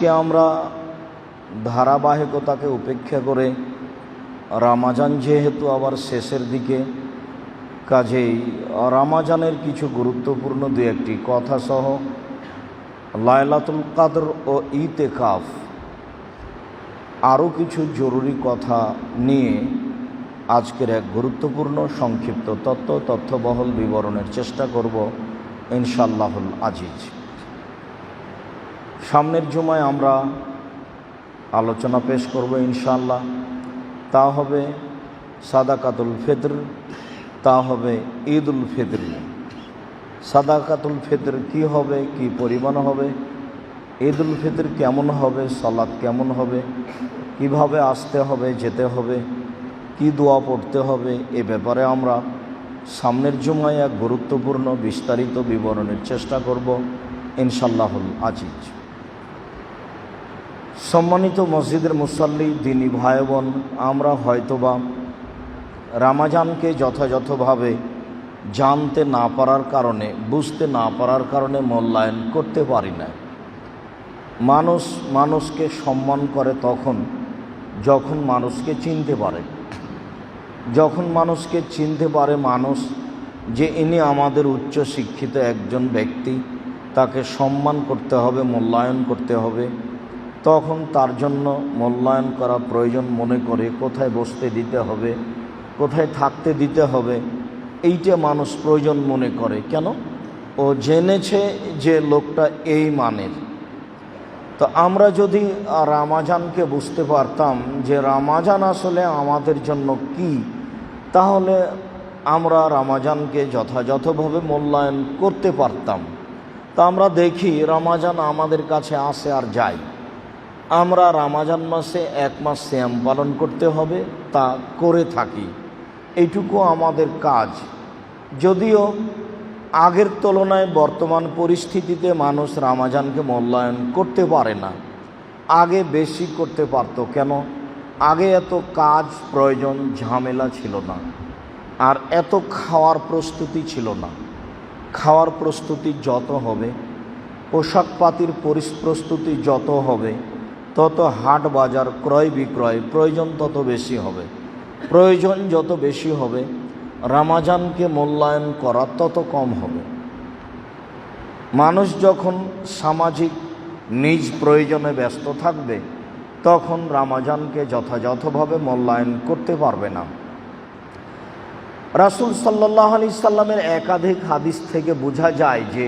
আজকে আমরা ধারাবাহিকতাকে উপেক্ষা করে রমজান যেহেতু আবার শেষের দিকে, কাজেই রমজানের কিছু গুরুত্বপূর্ণ দু একটি কথা সহ লাইলাতুল কদর ও ইতিকাফ আরও কিছু জরুরি কথা নিয়ে আজকের এক গুরুত্বপূর্ণ সংক্ষিপ্ত তথ্যবহল বিবরণের চেষ্টা করব ইনশাআল্লাহুল আজিজ। সামনের জুমায় আমরা আলোচনা পেশ করব ইনশাআল্লাহ। তা হবে সাদাকাতুল ফিতর, তা হবে ঈদুল ফিতর। সাদাকাতুল ফিতর কি হবে, কি পরিমাণ হবে, ঈদুল ফিতর কেমন হবে, সালাত কেমন হবে, কিভাবে আসতে হবে, যেতে হবে, কি দোয়া পড়তে হবে, এ ব্যাপারে আমরা সামনের জুমায় এক গুরুত্বপূর্ণ বিস্তারিত বিবরণের চেষ্টা করব ইনশাআল্লাহুল আজিজ। সম্মানিত মসজিদের মুসাল্লি, দিনী ভাই বোন, আমরা হয়তোবা রমজানকে যথাযথভাবে জানতে না পারার কারণে, বুঝতে না পারার কারণে মূল্যায়ন করতে পারি না। মানুষ মানুষকে সম্মান করে তখন যখন মানুষকে চিনতে পারে। যখন মানুষকে চিনতে পারে মানুষ যে ইনি আমাদের উচ্চ শিক্ষিত একজন ব্যক্তি, তাকে সম্মান করতে হবে, মূল্যায়ন করতে হবে, তখন তার জন্য মূল্যায়ন করা প্রয়োজন মনে করে কোথায় বসতে দিতে হবে, কোথায় থাকতে দিতে হবে, এইটা মানুষ প্রয়োজন মনে করে। কেন? ও জেনেছে যে লোকটা এই মানের। তো আমরা যদি রমজানকে বুঝতে পারতাম যে রমজান আসলে আমাদের জন্য কি, তাহলে আমরা রমজানকে যথাযথভাবে মূল্যায়ন করতে পারতাম। তা আমরা দেখি রমজান আমাদের কাছে আসে আর যায়। আমরা রমজান মাসে এক মাস সিয়াম পালন করতে হবে, তা করে থাকি, এইটুকু আমাদের কাজ। যদিও আগের তুলনায় বর্তমান পরিস্থিতিতে মানুষ রমজানকে মূল্যায়ন করতে পারে না, আগে বেশি করতে পারত। কেন? আগে এত কাজ, প্রয়োজন, ঝামেলা ছিল না, আর এত খাওয়ার প্রস্তুতি ছিল না। খাওয়ার প্রস্তুতি যত হবে, পোশাক পাতির প্রস্তুতি যত হবে, তত হাট বাজার ক্রয় বিক্রয় প্রয়োজন তত বেশি হবে। প্রয়োজন যত বেশি হবে, রমজানকে মূল্যায়ন করা তত কম হবে। মানুষ যখন সামাজিক নিজ প্রয়োজনে ব্যস্ত থাকবে, তখন রমজানকে যথাযথভাবে মূল্যায়ন করতে পারবে না। রাসূল সাল্লাল্লাহু আলাইহি সাল্লামের একাধিক হাদিস থেকে বোঝা যায় যে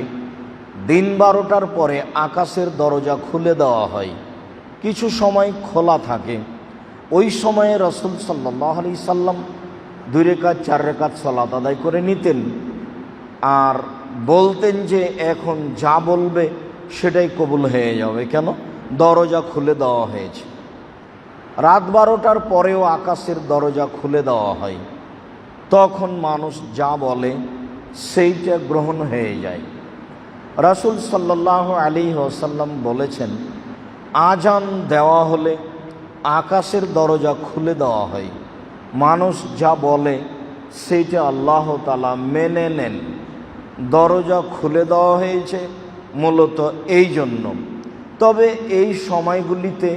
দিন 12টার পরে আকাশের দরজা খুলে দেওয়া হয়, কিছু সময় খোলা থাকে। ওই সময়ে রাসূল সাল্লাল্লাহু আলাইহি সাল্লাম 2 রাকাত 4 রাকাত সালাত আদায় করে নিতেন, আর বলতেন যে এখন যা বলবে সেটাই কবুল হয়ে যাবে। কেন? দরজা খুলে দেওয়া হয়েছে। রাত 12টার পরেও আকাশের দরজা খুলে দেওয়া হয়, তখন মানুষ যা বলে সেইটা গ্রহণ হয়ে যায়। রাসূল সাল্লাল্লাহু আলাইহি ওয়াসাল্লাম বলেছেন, আজান দেওয়া হলে আকাশের দরজা খুলে দেওয়া হয়, মানুষ যা বলে সেইটা আল্লাহ তাআলা মেনে নেন। দরজা খুলে দেওয়া হয়েছে মূলত এই জন্য। তবে এই সময়গুলিতে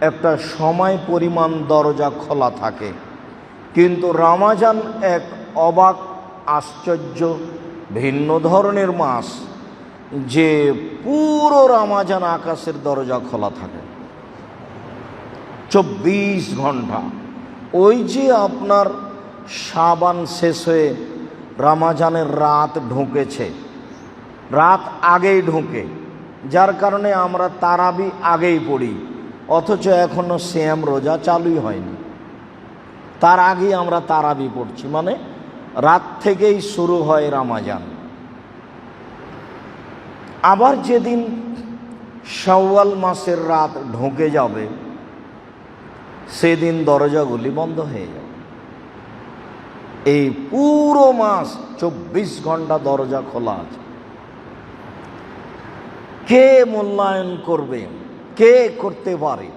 একটা সময় পরিমাণ দরজা খোলা থাকে। কিন্তু রমজান এক অবাক, আশ্চর্য, ভিন্ন ধরনের মাস, যে পুরো রমজান আকাশের দরজা খোলা থাকে 24 ঘন্টা। ওই যে আপনার শাবান শেষ হয়ে রমজানের রাত ঢুকেছে, রাত আগেই ঢুকে, যার কারণে আমরা তারাবি আগেই পড়ি, অথচ এখনো সিয়াম রোজা চালুই হয়নি, তার আগেই আমরা তারাবি পড়ছি। মানে রাত থেকেই শুরু হয় রমজান। আবার যেদিন শাওয়াল মাসের রাত ঢুকে যাবে, সেদিন দরজাগুলি বন্ধ হয়ে যাবে। এই পুরো মাস 24 ঘন্টা দরজা খোলা আছে। কে মূল্যায়ন করবে, কে করতে পারে,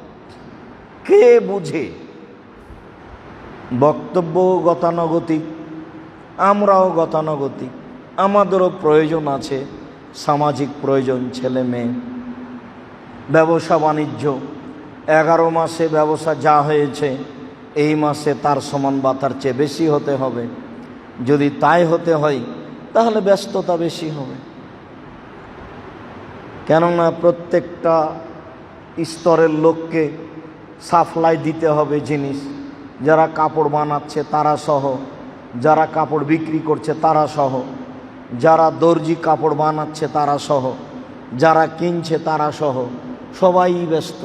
কে বুঝে? বক্তব্য গতানুগতিক, আমরাও গতানুগতিক, আমাদেরও প্রয়োজন আছে, সামাজিক প্রয়োজন, ছেলে মেয়ে। ব্যবসা বাণিজ্য, 11 মাসে ব্যবসা যা হয়েছে এই মাসে তার সমান বা তার চেয়ে বেশি হতে হবে। যদি তাই হতে হয় তাহলে ব্যস্ততা বেশি হবে, কেননা প্রত্যেকটা স্তরের লোককে সাপ্লাই দিতে হবে জিনিস। যারা কাপড় বানাচ্ছে তারা সহ, যারা কাপড় বিক্রি করছে তারা সহ, যারা দর্জি কাপড় বানাচ্ছে তারা সহ, যারা কিনছে তারা সহ, সবাই ব্যস্ত।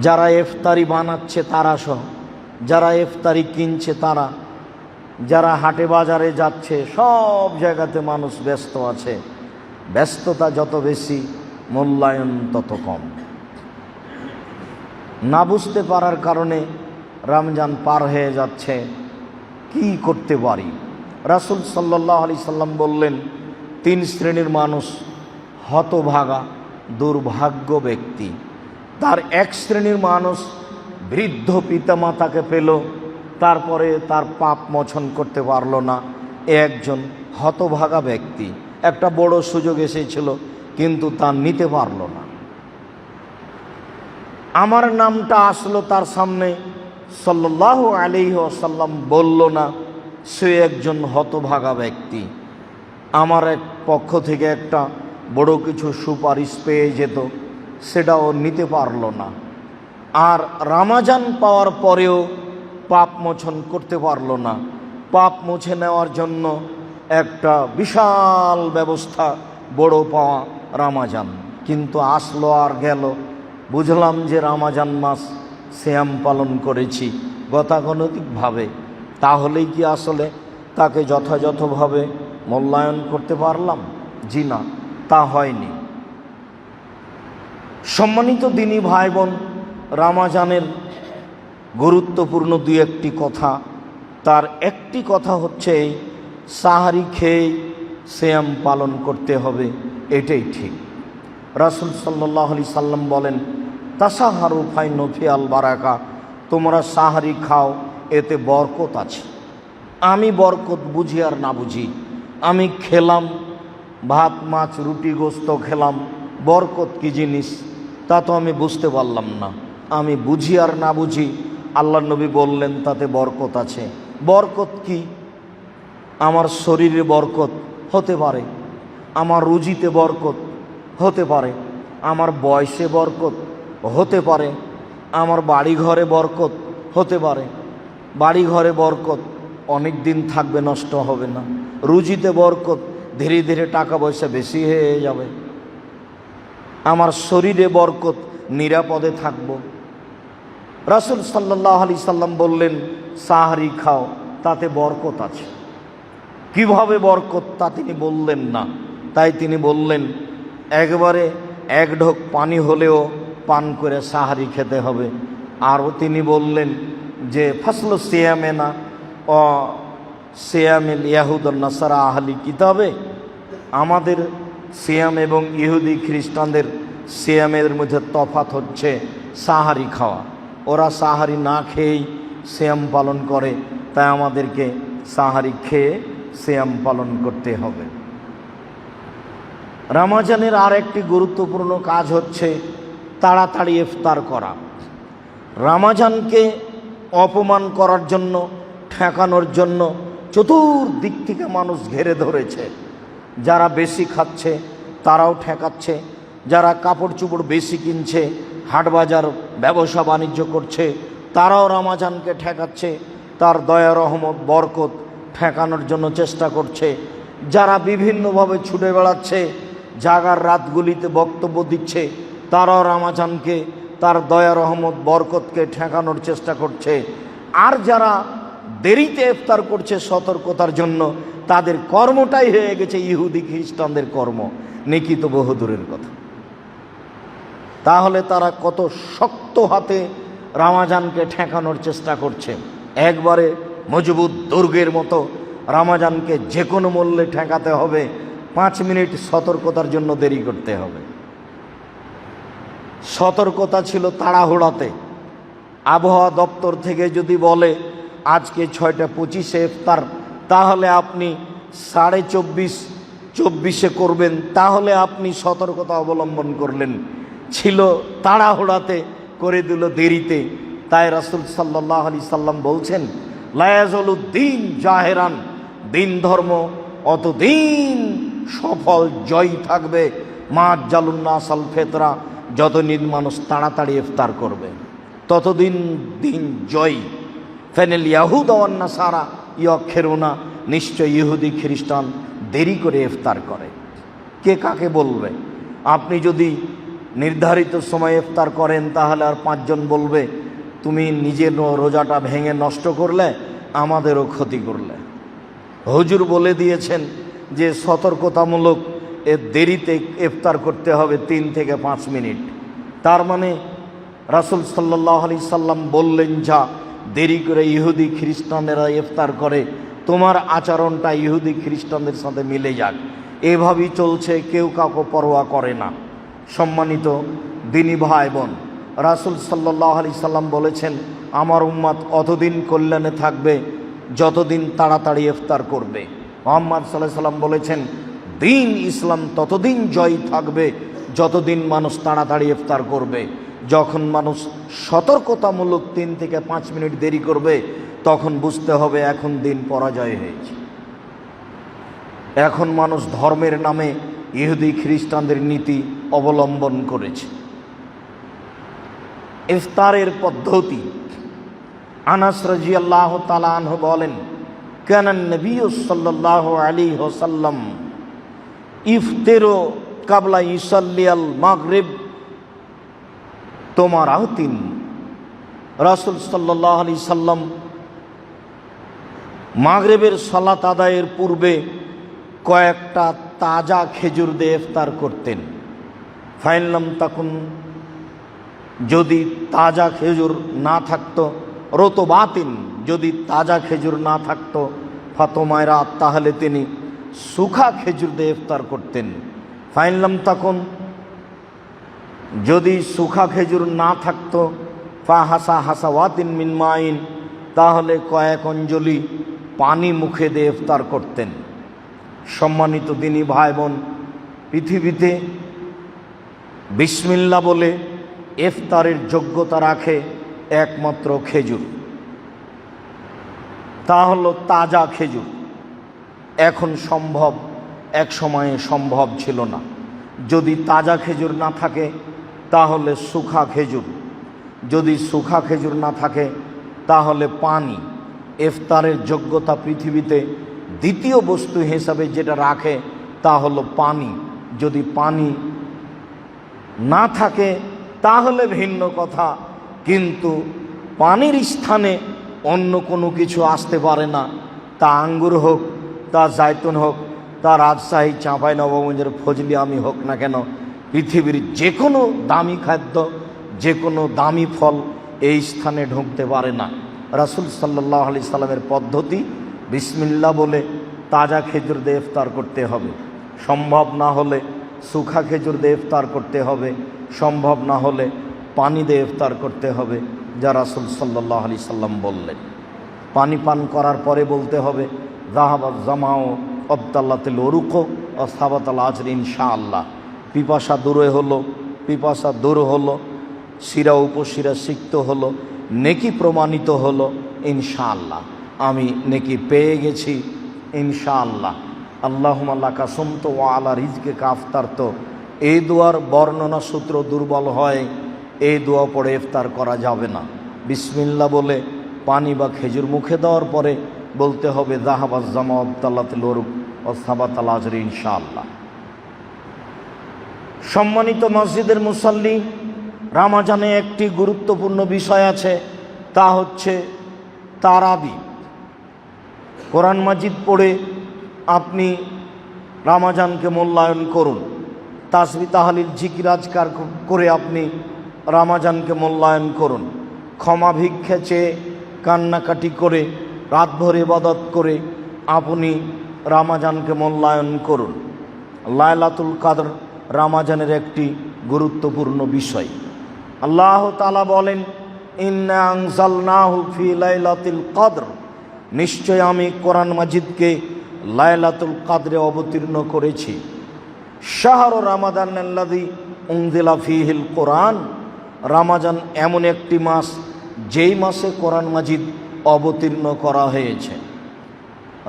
যারা ইফতারি বানাচ্ছে তারা সহ, যারা ইফতারি কিনছে তারা, যারা হাটে বাজারে যাচ্ছে, সব জায়গাতে মানুষ ব্যস্ত আছে। ব্যস্ততা যত বেশি মূল্যায়ন তত কম। না বুঝতে পারার কারণে রমজান পার হয়ে যাচ্ছে, কি করতে পারি? রাসূল সাল্লাল্লাহু আলাইহি সাল্লাম বললেন, 3 শ্রেণীর মানুষ হতভাগা দুর্ভাগ্য ব্যক্তি। তার এক শ্রেণীর মানুষ বৃদ্ধ পিতামাতাকে পেল, তারপরে তার পাপ মোচন করতে পারল না, একজন হতভাগা ব্যক্তি। একটা বড় সুযোগ এসেছিল কিন্তু তা নিতে পারল না। আমার নামটা আসলো তার সামনে, সাল্লাল্লাহু আলাইহি ওয়াসাল্লাম বলল না, সে একজন হতভাগা ব্যক্তি। আমার এক পক্ষ থেকে একটা বড় কিছু সুপারিশ পেয়ে যেত, সেটাও নিতে পারল না। আর রমজান পাওয়ার পরেও পাপ মোচন করতে পারল না। পাপ মুছে নেওয়ার জন্য একটা বিশাল ব্যবস্থা, বড় পাওয়া রমজান, কিন্তু আসলো আর গেল। বুঝলাম যে রমজান মাস সিয়াম পালন করেছি গতানুগতিকভাবে, তাহলেই কি আসলে তাকে যথাযথভাবে মূল্যায়ন করতে পারলাম? জি না, তা হয়নি। সম্মানিত দিনী ভাই বোন, রমজানের গুরুত্বপূর্ণ 2-1টি কথা। তার একটি কথা হচ্ছে এই, সাহারি খেয়ে সিয়াম পালন করতে হবে, এটাই ঠিক। রাসূল সাল্লাল্লাহু আলাইহি সাল্লাম বলেন, তাসাহারু ফাইন ফিয়াল বারাকা, তোমরা সাহারি খাও, এতে বরকত আছে। আমি বরকত বুঝি আর না বুঝি, আমি খেলাম ভাত মাছ রুটি গোস্ত খেলাম, বরকত কি জিনিস তা তো আমি বুঝতে পারলাম না। আমি বুঝি আর না বুঝি, আল্লাহ নবী বললেন তাতে বরকত আছে। বরকত কি? আমার শরীরে বরকত হতে পারে, আমার রুজিতে বরকত হতে পারে, আমার বয়সে বরকত হতে পারে, আমার বাড়ি ঘরে বরকত হতে পারে। বাড়ি ঘরে বরকত অনেক দিন থাকবে, নষ্ট হবে না। রুজিতে বরকত, ধীরে ধীরে টাকা পয়সা বেশি হয়ে যাবে। আমার শরীরে বরকত, নিরাপদে থাকব। রাসূল সাল্লাল্লাহু আলাইহি সাল্লাম বললেন, সাহারি খাও, তাতে বরকত আছে। কিভাবে বরকত তা তিনি বললেন না, তাই তিনি বললেন একবারে 1 ঢোক পানি হলেও পান করে সাহারি খেতে হবে। আরও তিনি বললেন যে ফাসলু সিয়ামেনা ও সিয়ামিল ইয়াহুদ নাসারা আহলি কিতাবে, আমাদের সিয়াম এবং ইহুদি খ্রিস্টানদের সিয়ামের মধ্যে তফাৎ হচ্ছে সাহারি খাওয়া। ওরা সাহারি না খেয়েই সিয়াম পালন করে, তাই আমাদেরকে সাহারি খেয়ে সিয়াম পালন করতে হবে। রমজানের আর একটি গুরুত্বপূর্ণ কাজ হচ্ছে তাড়াতাড়ি ইফতার করা। রমজানকে অপমান করার জন্য, ঠেকানোর জন্য চতুর্দিক থেকে মানুষ ঘেরে ধরেছে। যারা বেশি খাচ্ছে তারাও ঠেকাচ্ছে, যারা কাপড় চোপড় বেশি কিনছে, হাট বাজার ব্যবসা বাণিজ্য করছে, তারাও রমজানকে ঠেকাচ্ছে, তার দয়া রহমত বরকত ঠেকানোর জন্য চেষ্টা করছে। যারা বিভিন্নভাবে ছুটে বেড়াচ্ছে, জাগার রাতগুলিতে বক্তব্য দিচ্ছে, তারাও রমজানকে, তার দয়া রহমত বরকতকে ঠেকানোর চেষ্টা করছে। আর যারা দেরিতে ইফতার করছে সতর্কতার জন্য, তাদের কর্মটাই হয়ে গেছে ইহুদি খ্রিস্টানদের কর্ম, নেকি তো বহুদূরের কথা। তাহলে তারা কত শক্ত হাতে রমজানকে ঠেকানোর চেষ্টা করছে, একবারে মজবুত দুর্গের মতো। রমজানকে যে কোনো মূল্যে ঠেকাতে হবে, 5 মিনিট সতর্কতার জন্য দেরি করতে হবে। সতর্কতা ছিল তাড়াহুড়াতে। আবহাওয়া দপ্তর থেকে যদি বলে আজকে 6:25 ইফতার, তাহলে আপনি 24:30 করবেন, তাহলে আপনি সতর্কতা অবলম্বন করলেন। ছিল তাড়াহুড়াতে, করে দিল দেরিতে। তাই রাসূল সাল্লাল্লাহু আলাইহি সাল্লাম বলছেন, লা ইয়াজালুদ্দীন জাহেরান, দিন ধর্ম অতদিন সফল জয়ী থাকবে, মা জালুন্নাস আল ফেতরা, যতদিন মানুষ তাড়াতাড়ি ইফতার করবে ততদিন দিন জয়ী। ফেনেল ইয়াহুদ ওয়ান নাসারা ইয়াখিরুনা, নিশ্চয় ইহুদি খ্রিস্টান দেরি করে ইফতার করে। কে কাকে বলবে? আপনি যদি নির্ধারিত সময়ে ইফতার করেন তাহলে আর 5 জন বলবে তুমি নিজের রোজাটা ভেঙে নষ্ট করলে, আমাদেরও ক্ষতি করলে। হুজুর বলে দিয়েছেন যে সতর্কতামূলক দেরিতে ইফতার করতে হবে 3 থেকে 5 মিনিট। তার মানে রাসূল সাল্লাল্লাহু আলাইহি সাল্লাম বললেন, যা দেরি করে ইহুদি খ্রিস্টানেরা ইফতার করে, তোমার আচরণটা ইহুদি খ্রিস্টানদের সাথে মিলে যাক। এভাবেই চলছে, কেউ কাউকে পরোয়া করে না। সম্মানিত দিনী ভাই বোন, রাসূল সাল্লাল্লাহু আলাইহি সাল্লাম বলেছেন, আমার উম্মত অতদিন কল্যাণে থাকবে যতদিন তাড়াতাড়ি ইফতার করবে। মুহাম্মদ সাল্লাল্লাহু আলাইহি সাল্লাম বলেছেন, দিন ইসলাম ততদিন জয়ী থাকবে যতদিন মানুষ তাড়াতাড়ি ইফতার করবে। যখন মানুষ সতর্কতামূলক 3 থেকে 5 মিনিট দেরি করবে, তখন বুঝতে হবে এখন দিন পরাজয় হয়েছে। এখন মানুষ ধর্মের নামে ইহুদি খ্রিস্টানদের নীতি অবলম্বন করেছে। ইফতারের পদ্ধতি, আনাস রাদিয়াল্লাহু তাআলা আনহু বলেন, কানান নবী সাল্লাল্লাহু আলাইহি ওয়াসাল্লাম ইফতিরু ক্বাবলা ইসাল্লিয়াল মাগরিব তোমারাতিন। রাসূল সাল্লাল্লাহু আলাইহি সাল্লাম মাগরিবের সালাত আদায়ের পূর্বে কয়েকটা তাজা খেজুর দিয়ে ইফতার করতেন। ফাইনলাম তাকুন, যদি তাজা খেজুর না থাকতো, রতবাতিন, যদি তাজা খেজুর না থাকতো, ফাতোমায়রা, তাহলে তিনি সুখা খেজুর দিয়ে ইফতার করতেন। ফাইনলাম তাকুন, যদি সুখা খেজুর না থাকতো, ফাহাসা হাসাওয়াতিন মিন মাইন, তাহলে কয়েক অঞ্জলি পানি মুখে দিয়ে ইফতার করতেন। সম্মানিত দিনী ভাই বোন, পৃথিবীতে বিসমিল্লাহ বলে ইফতারের যোগ্যতা রাখে একমাত্র খেজুর, তা হলো তাজা খেজুর। এখন সম্ভব, এক সময়ে সম্ভব ছিল না। যদি তাজা খেজুর না থাকে তাহলে সুখা খেজুর, যদি সুখা খেজুর না থাকে তাহলে পানি। ইফতারের যোগ্যতা পৃথিবীতে দ্বিতীয় বস্তু হিসাবে যেটা রাখে তা হলো পানি। যদি পানি না থাকে তাহলে ভিন্ন কথা, কিন্তু পানির স্থানে অন্য কোনো কিছু আসতে পারে না। তা আঙ্গুর হোক, তা জায়তুন হোক, তা রাজশাহী চাঁপাইনবাবগঞ্জের ফজলি আমি হোক না কেন, পৃথিবীর যে কোনো দামি খাদ্য, যে কোনো দামি ফল এই স্থানে ঢুকতে পারে না। রাসূল সাল্লাল্লাহু আলাইহি সাল্লামের পদ্ধতি, বিসমিল্লাহ বলে তাজা খেজুর দিয়ে ইফতার করতে হবে। সম্ভব না হলে সুখা খেজুর দিয়ে ইফতার করতে হবে। সম্ভব না হলে পানি দিয়ে ইফতার করতে হবে, যা রাসূল সাল্লাল্লাহু আলাইহি সাল্লাম বললেন। পানি পান করার পরে বলতে হবে, যাহাবা জামাও আবতাল্লাতিল উরুক ও সাবাতাল আজর ইনশাআল্লাহ। পিপাসা দূরে হলো, পিপাসা দূর হলো, শিরা উপশিরা সিক্ত হলো, নেকি প্রমাণিত হলো ইনশাআল্লাহ। আমি নেকি পেয়ে গেছি ইনশাআল্লাহ। আল্লাহুম্মা লাকা সুমতু ওয়া আলা রিজকিকা আফতারতু, এই দোয়ার বর্ণনা সূত্র দুর্বল হয়, এই দোয়া পড়ে ইফতার করা যাবে না। বিসমিল্লাহ বলে পানি বা খেজুর মুখে দেওয়ার পরে বলতে হবে, যাহাবা জামা আবতাল্লাতিল উরুক ও সাবাতাল আজর ইনশাআল্লাহ। সম্মানিত মসজিদের মুসাল্লি, রামাজানে একটি গুরুত্বপূর্ণ বিষয় আছে, তা হচ্ছে তারাবি। কোরআন মাজিদ পড়ে আপনি রামাজানকে মূল্যায়ন করুন। তাসবিহ তাহলিল জিকির আজকার করে আপনি রামাজানকে মূল্যায়ন করুন। ক্ষমা ভিক্ষা চেয়ে, কান্নাকাটি করে, রাতভর ইবাদত করে আপনি রামাজানকে মূল্যায়ন করুন। লাইলাতুল কদর রামাজানের একটি গুরুত্বপূর্ণ বিষয়। আল্লাহ তাআলা বলেন, ইন্না আনজালনাহু ফি লাইলাতিল কদর, নিশ্চয় আমি কোরআন মাজিদকে লাইলাতুল কদরে অবতীর্ণ করেছি। শাহরু রামাদানাল্লাযী উনজিলা ফীহিল কোরআন, রমজান এমন একটি মাস যেই মাসে কোরআন মাজিদ অবতীর্ণ করা হয়েছে।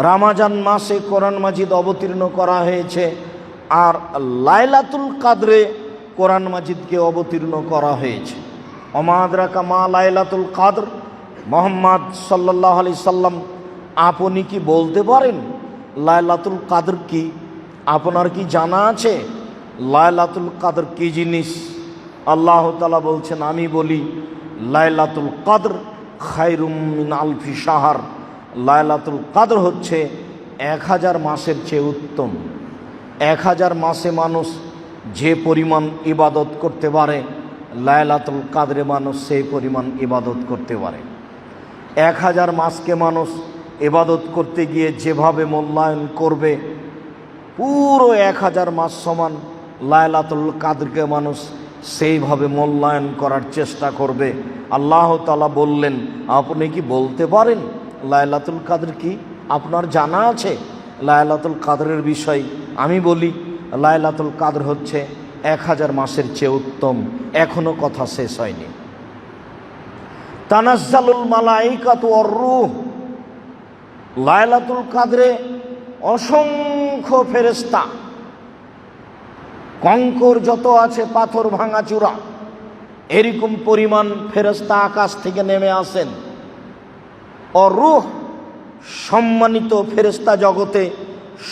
রমজান মাসে কোরআন মাজিদ অবতীর্ণ করা হয়েছে, আর লাইলাতুল কাদরে কোরআন মাজিদকে অবতীর্ণ করা হয়েছে। ওমা আদরাকা মা লাইলাতুল কাদর, মুহাম্মদ সাল্লাল্লাহু আলাইহি সাল্লাম আপনি কি বলতে পারেন লাইলাতুল কাদর কি? আপনার কি জানা আছে লাইলাতুল কাদর কি জিনিস? আল্লাহ তাআলা বলছেন, আমি বলি লাইলাতুল কাদর খায়রুম মিন আলফি শাহর। লাইলাতুল কাদর হচ্ছে 1000 মাসের চেয়ে উত্তম। 1000 মাসে মানুষ যে পরিমাণ ইবাদত করতে পারে, লাইলাতুল কাদরে মানুষ সেই পরিমাণ ইবাদত করতে পারে। 1000 মাসকে মানুষ ইবাদত করতে গিয়ে যেভাবে মূল্যায়ন করবে, পুরো 1000 মাস সমান লাইলাতুল কাদরকে মানুষ সেইভাবে মূল্যায়ন করার চেষ্টা করবে। আল্লাহ তাআলা বললেন, আপনি কি বলতে পারেন লাইলাতুল কাদর কি? আপনার জানা আছে লাইলাতুল কাদরের বিষয়? আমি বলি লাইলাতুল কাদর হচ্ছে 1000 মাসের চেয়ে উত্তম। এখনো কথা শেষ হয়নি। তানাজ্জালুল মালাইকাতু ওয়ার রূহ, লাইলাতুল কাদরে অসংখ্য ফেরেশতা, কঙ্কর যত আছে, পাথর ভাঙাচুরা, এরকম পরিমাণ ফেরেশতা আকাশ থেকে নেমে আসেন। আর রূহ, সম্মানিত ফেরেশতা জগতে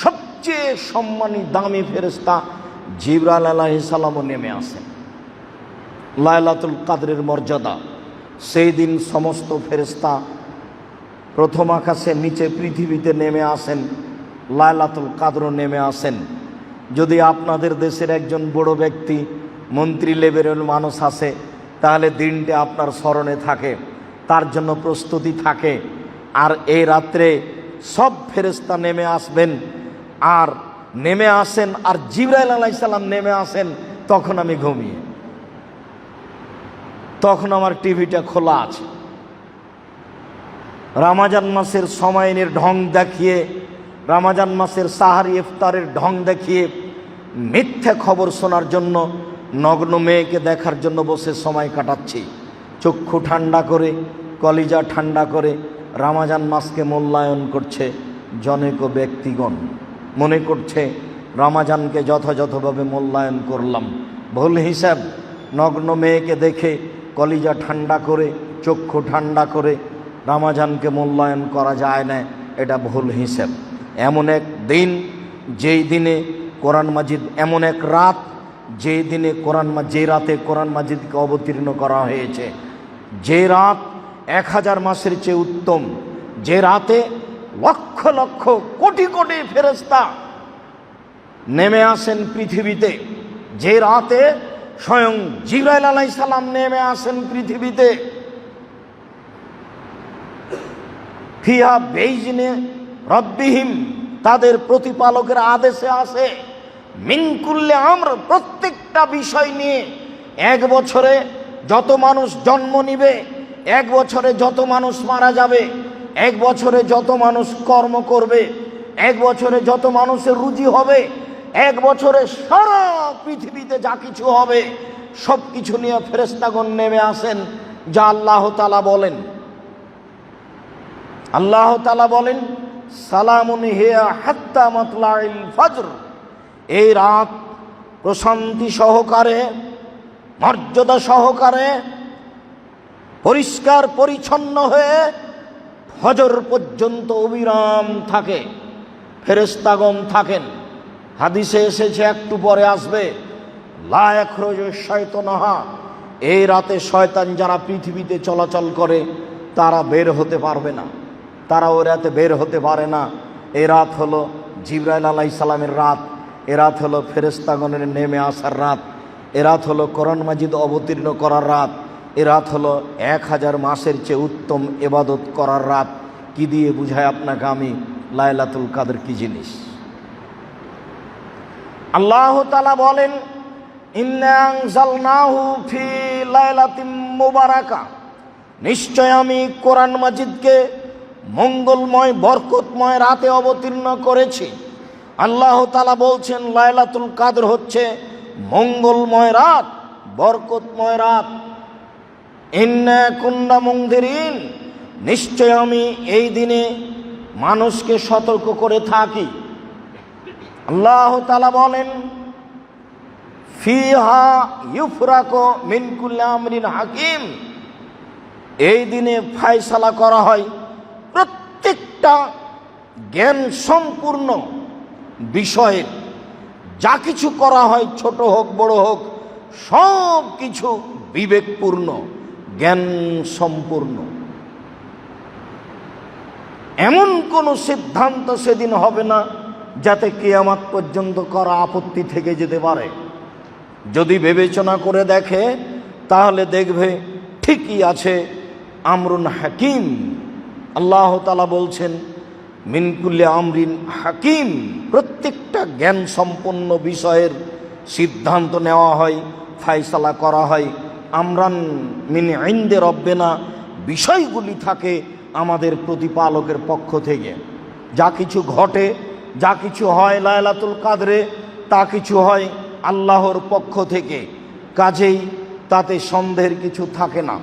সবচেয়ে সম্মানিত দামি ফেরেশতা জিবরাইল আলাইহিস সালামও নেমে আসেন। লাইলাতুল কাদরের মর্যাদা, সেই দিন সমস্ত ফেরেশতা প্রথম আকাশে নিচে পৃথিবীতে নেমে আসেন, লাইলাতুল কাদরও নেমে আসেন। যদি আপনাদের দেশের একজন বড় ব্যক্তি, মন্ত্রী লেভেলের মানুষ আসে, তাহলে দিনটা আপনার স্মরণে থাকে, তার জন্য প্রস্তুতি থাকে। আর এই রাত্রে সব ফেরেশতা নেমে আসবেন, আর নেমে আসেন, আর জিবরাইল আলাইহিস সালাম নেমে আসেন। তখন আমি ঘুমিয়ে, তখন আমার টিভিটা খোলা আছে। রমজান মাসের সময়ের ঢং দেখিয়ে, রমজান মাসের সাহারি ইফতারের ঢং দেখিয়ে মিথ্যে খবর শোনার জন্য, নগ্ন মেয়েকে দেখার জন্য বসে সময় কাটাচ্ছি। চক্ষু ঠান্ডা করে, কলিজা ঠান্ডা করে রমজান মাসকে মূল্যায়ন করছে জনৈক ব্যক্তিগণ। মনে করছে রমজানকে যথাযথভাবে মূল্যায়ন করলাম। ভুল হিসাব। নগ্ন মেয়েকে দেখে কলিজা ঠান্ডা করে, চক্ষু ঠান্ডা করে রমজানকে মূল্যায়ন করা যায় না, এটা ভুল হিসাব। এমন এক দিন যেই দিনে কোরআন মাজিদ, এমন এক রাত যেই দিনে যে রাতে কোরআন মাজিদকে অবতীর্ণ করা হয়েছে, যে রাত 1000 মাসের চেয়ে উত্তম, যে রাতে লক্ষ লক্ষ কোটি কোটি ফেরেশতা নেমে আসেন পৃথিবীতে, যে রাতে স্বয়ং জিবরাইল আলাইহিস সালাম নেমে আসেন পৃথিবীতে। ফিহা বেইজনে রব্বিহিম, তাদের প্রতিপালকের আদেশে আসে। মিন কুল্লি আমর, প্রত্যেকটা বিষয় নিয়ে। 1 বছরে যত মানুষ জন্ম নিবে, 1 বছরে যত মানুষ মারা যাবে, 1 বছরে যত মানুষ কর্ম করবে, 1 বছরে যত মানুষের রুজি হবে, 1 বছরে সারা পৃথিবীতে যা কিছু হবে সব কিছু নিয়ে ফেরেশতাগণ নেমে আসেন। যা আল্লাহ তাআলা বলেন, আল্লাহ তাআলা বলেন, সালামুন হিয়া হাত্তা মাতলাইল ফজর। এই রাত প্রশান্তি সহকারে, মর্যাদা সহকারে, পরিষ্কার পরিচ্ছন্ন হয়ে ফজর পর্যন্ত অবিরাম থাকে, ফেরেশতাগণ থাকেন। হাদিসে এসেছে, একটু পরে আসবে, লা ইয়াখরুজু শাইতানুহা, এই রাতে শয়তান যারা পৃথিবীতে চলাচল করে তারা বের হতে পারবে না, তারা ওই রাতে বের হতে পারে না। এই রাত হলো জিবরাইল আলাইহিস সালামের রাত, এ রাত হলো ফেরেশতাগণের নেমে আসার রাত, এ রাত হলো কোরআন মাজিদ অবতীর্ণ করার রাত, এ রাত হলো 1000 মাসের চেয়ে উত্তম ইবাদত করার রাত। কি দিয়ে বুঝায় আপনাকে আমি লাইলাতুল কাদর কি জিনিস? আল্লাহ তাআলা বলেন, ইন্না আনজালনাহু ফি লাইলাতিন মুবারাকা, নিশ্চয় আমি কোরআন মাজিদকে মঙ্গলময় বরকতময় রাতে অবতীর্ণ করেছি। আল্লাহ তাআলা বলছেন লাইলাতুল কাদর হচ্ছে মঙ্গলময় রাত, বরকতময় রাত। ইন্না কুন্না মুনদিরিন, নিশ্চয় আমি এই দিনে মানুষকে সতর্ক করে থাকি। আল্লাহ তাআলা বলেন, ফিহা ইউফরাকু মিন কুল্লি আমরিন হাকিম, এই দিনে ফয়সালা করা হয় প্রত্যেকটা জ্ঞান সম্পূর্ণ বিষয়ের। যা কিছু করা হয়, ছোট হোক বড় হোক, সব কিছু বিবেকপূর্ণ, জ্ঞান সম্পূর্ণ। এমন কোনো সিদ্ধান্ত সেদিন হবে না যাতে কিয়ামত পর্যন্ত করা আপত্তি থেকে যেতে পারে। যদি বিবেচনা করে দেখে তাহলে দেখবে ঠিকই আছে, আমরুন হাকিম। আল্লাহ তাআলা বলছেন, মিন কুল্লি আমরিন হাকিম, প্রত্যেকটা জ্ঞান সম্পন্ন বিষয়ের সিদ্ধান্ত নেওয়া হয়, ফায়সালা করা হয়। আমরান মিন ইনদে রব্বিনা, বিষয়গুলি থাকে আমাদের প্রতিপালকের পক্ষ থেকে। যা কিছু ঘটে, যা কিছু হয় লায়লাতুল কাদরে, তা কিছু হয় আল্লাহর পক্ষ থেকে। কাজেই তাতে সন্দেহের কিছু থাকে না।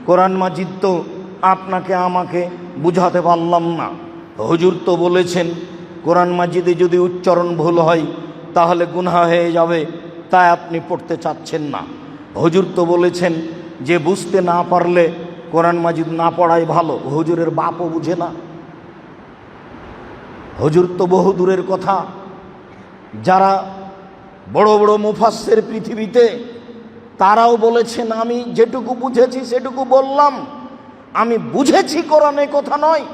কোরআন মাজিদ তো আপনাকে আমাকে বুঝাতে পারলাম না। হুজুর তো বলেছেন কোরআন মাজিদে যদি উচ্চারণ ভুল হয় তাহলে গুনাহ হয়ে যাবে, তাই আপনি পড়তে চাচ্ছেন না। হুজুর তো বলেছেন যে বুঝতে না পারলে কোরআন মাজিদ না পড়াই ভালো। হুজুরের বাপও বুঝে না। হুজুর তো বহু দূরের কথা। যারা বড় বড় মুফাসসির পৃথিবীতে, তারাও বলেছেন আমি যেটুকু বুঝেছি সেটুকু বললাম, আমি বুঝেছি কোরআনে কথা নয়।